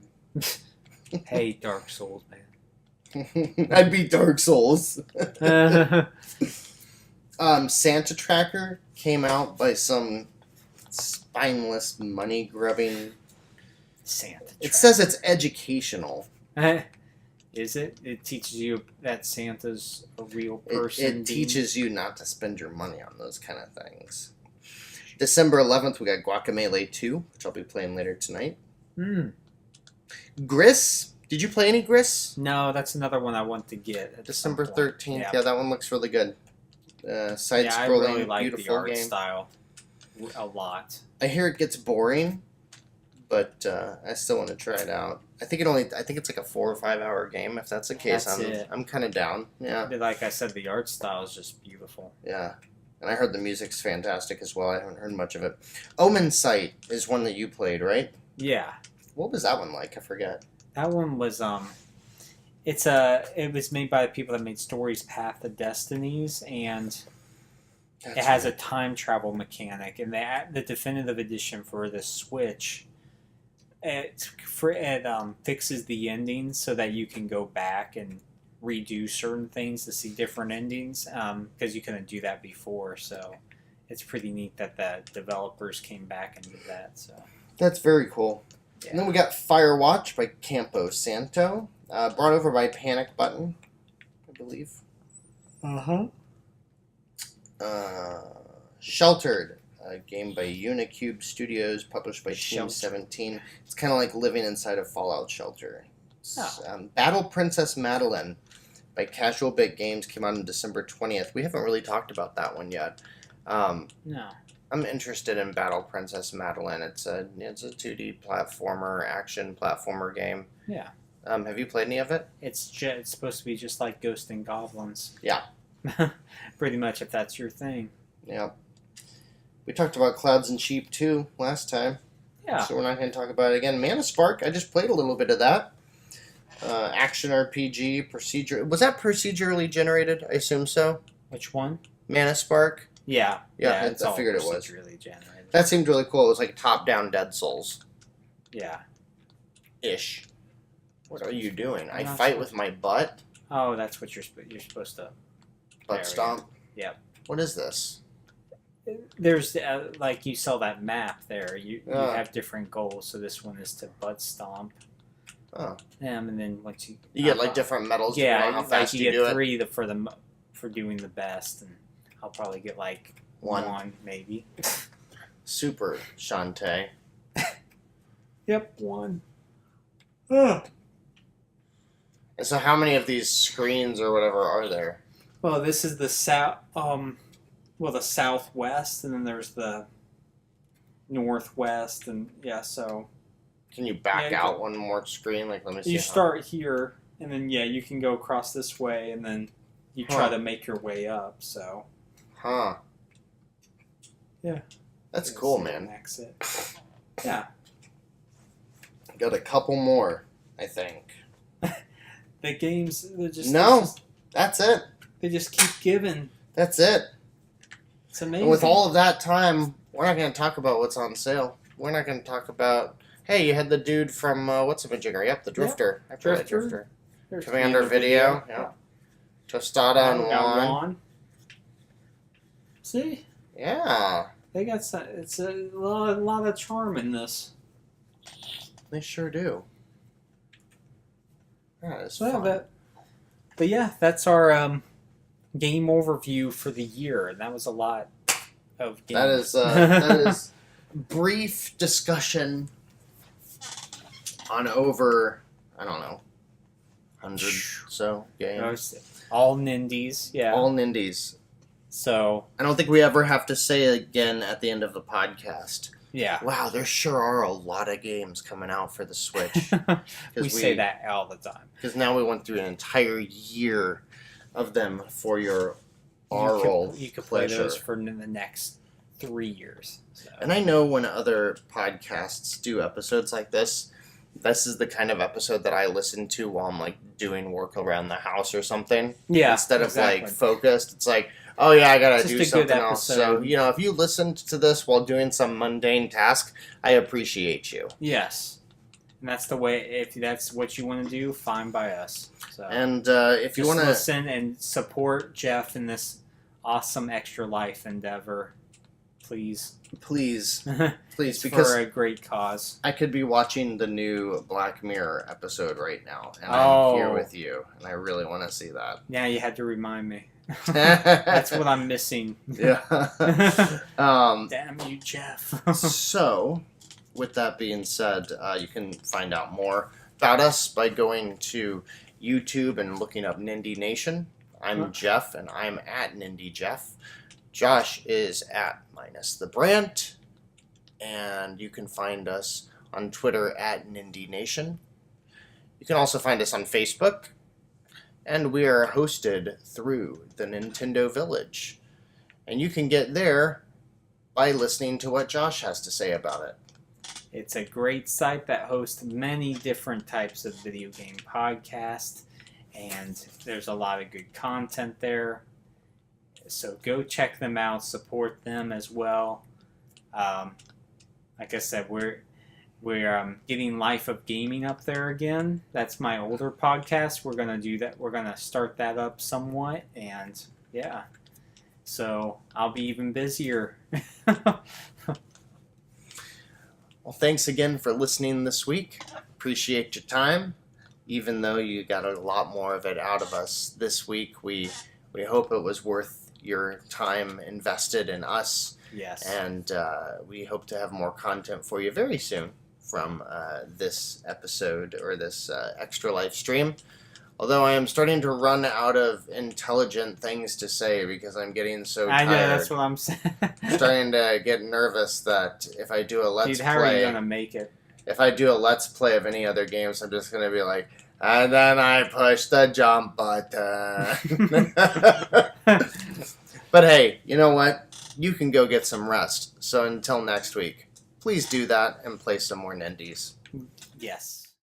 Hey, Dark Souls, man. I beat Dark Souls. Santa Tracker came out by some spineless, money-grubbing... Santa Tracker. It says it's educational. Is it? It teaches you that Santa's a real person. It teaches you not to spend your money on those kind of things. December 11th, we got Guacamelee 2, which I'll be playing later tonight. Gris. Did you play any Gris? No, that's another one I want to get. December 13th. Yeah, that one looks really good. Side-scrolling, I really like beautiful the art game. Style a lot. I hear it gets boring, but I still want to try it out. I think it's like a 4 or 5 hour game. If that's the case, I'm kind of down. Yeah. Like I said, the art style is just beautiful. Yeah. And I heard the music's fantastic as well. I haven't heard much of it. Omen Sight is one that you played, right? Yeah. What was that one like? I forget. That one was it was made by the people that made Stories Path of Destinies, and it has a time travel mechanic. And the definitive edition for the Switch, it fixes the endings so that you can go back and redo certain things to see different endings, because you couldn't do that before. So it's pretty neat that the developers came back and did that. So that's very cool. Yeah. And then we got Firewatch by Campo Santo, brought over by Panic Button, I believe. Sheltered, a game by Unicube Studios, published by Team 17. It's kind of like living inside a Fallout shelter. Battle Princess Madeline by Casual Bit Games came out on December 20th. We haven't really talked about that one yet. No. I'm interested in Battle Princess Madeline. It's a 2D action platformer game. Yeah. Have you played any of it? It's supposed to be just like Ghosts and Goblins. Yeah. Pretty much, if that's your thing. Yeah. We talked about Clouds and Sheep too last time. Yeah. So we're not going to talk about it again. Mana Spark, I just played a little bit of that. Action RPG, procedure. Was that procedurally generated? I assume so. Which one? Mana Spark. Yeah. Yeah, I figured it was. Really generated. That seemed really cool. It was like top-down Dead Souls. Yeah. Ish. What are you doing? I fight with my butt? Oh, that's what you're supposed to... Butt stomp? Yep. What is this? There's, like, you sell that map there. You have different goals, so this one is to butt stomp. Oh. And then once you... You get, like, different medals depending on how fast you do it? You get 3 for doing the best, and I'll probably get, like, one maybe. Super Shantae. Yep, 1. So how many of these screens or whatever are there? Well, this is the the southwest, and then there's the northwest, and so... Can you back out one more screen? Like, let me see. You start here, and then, you can go across this way, and then you try to make your way up, so... Huh. Yeah. That's cool, man. Exit. Yeah. Got a couple more, I think. The games, they're just... That's it. They just keep giving. That's it. It's amazing. And with all of that time, we're not going to talk about what's on sale. We're not going to talk about... Hey, you had the dude from, what's the majigger? Yep, the Drifter. Yep. Drifter. Commander Video. Yeah. Tostada and Juan. See? Yeah. They got some, it's a lot of charm in this. They sure do. Yeah, it's fun. But yeah, that's our game overview for the year, and that was a lot of games. That is brief discussion on over, I don't know, 100 so games. All Nindies, yeah. All Nindies. So I don't think we ever have to say again at the end of the podcast. Yeah. Wow, there sure are a lot of games coming out for the Switch. we say that all the time. Because now we went through an entire year of them for your oral You could play those for the next 3 years. So. And I know when other podcasts do episodes like this is the kind of episode that I listen to while I'm like doing work around the house or something. Yeah, instead of like focused, it's like, oh yeah, I gotta do something else. So if you listened to this while doing some mundane task, I appreciate you. Yes. And that's the way, if that's what you want to do, fine by us. So, and if you want to listen and support Jeff in this awesome extra life endeavor, please, because for a great cause. I could be watching the new Black Mirror episode right now, and I'm here with you, and I really want to see that. Yeah, you had to remind me. That's what I'm missing. Yeah. Damn you, Jeff. So, with that being said, you can find out more about us by going to YouTube and looking up Nindie Nation. I'm Jeff, and I'm at Nindie Jeff. Josh is at _the_Brant, and you can find us on Twitter at Nindie Nation. You can also find us on Facebook, and we are hosted through the Nintendo Village. And you can get there by listening to what Josh has to say about it. It's a great site that hosts many different types of video game podcasts, and there's a lot of good content there. So go check them out, support them as well. Like I said, we're getting Life of Gaming up there again. That's my older podcast. We're gonna do that. We're gonna start that up somewhat, and yeah. So I'll be even busier. Well, thanks again for listening this week. Appreciate your time. Even though you got a lot more of it out of us this week, we hope it was worth your time invested in us. Yes. And we hope to have more content for you very soon from this episode or this extra live stream. Although I am starting to run out of intelligent things to say because I'm getting so tired. I know, that's what I'm saying. I'm starting to get nervous that if I do a Let's Play... Dude, how are you going to make it? If I do a Let's Play of any other games, I'm just going to be like, and then I push the jump button. But hey, you know what? You can go get some rest. So until next week, please do that and play some more Nindies. Yes.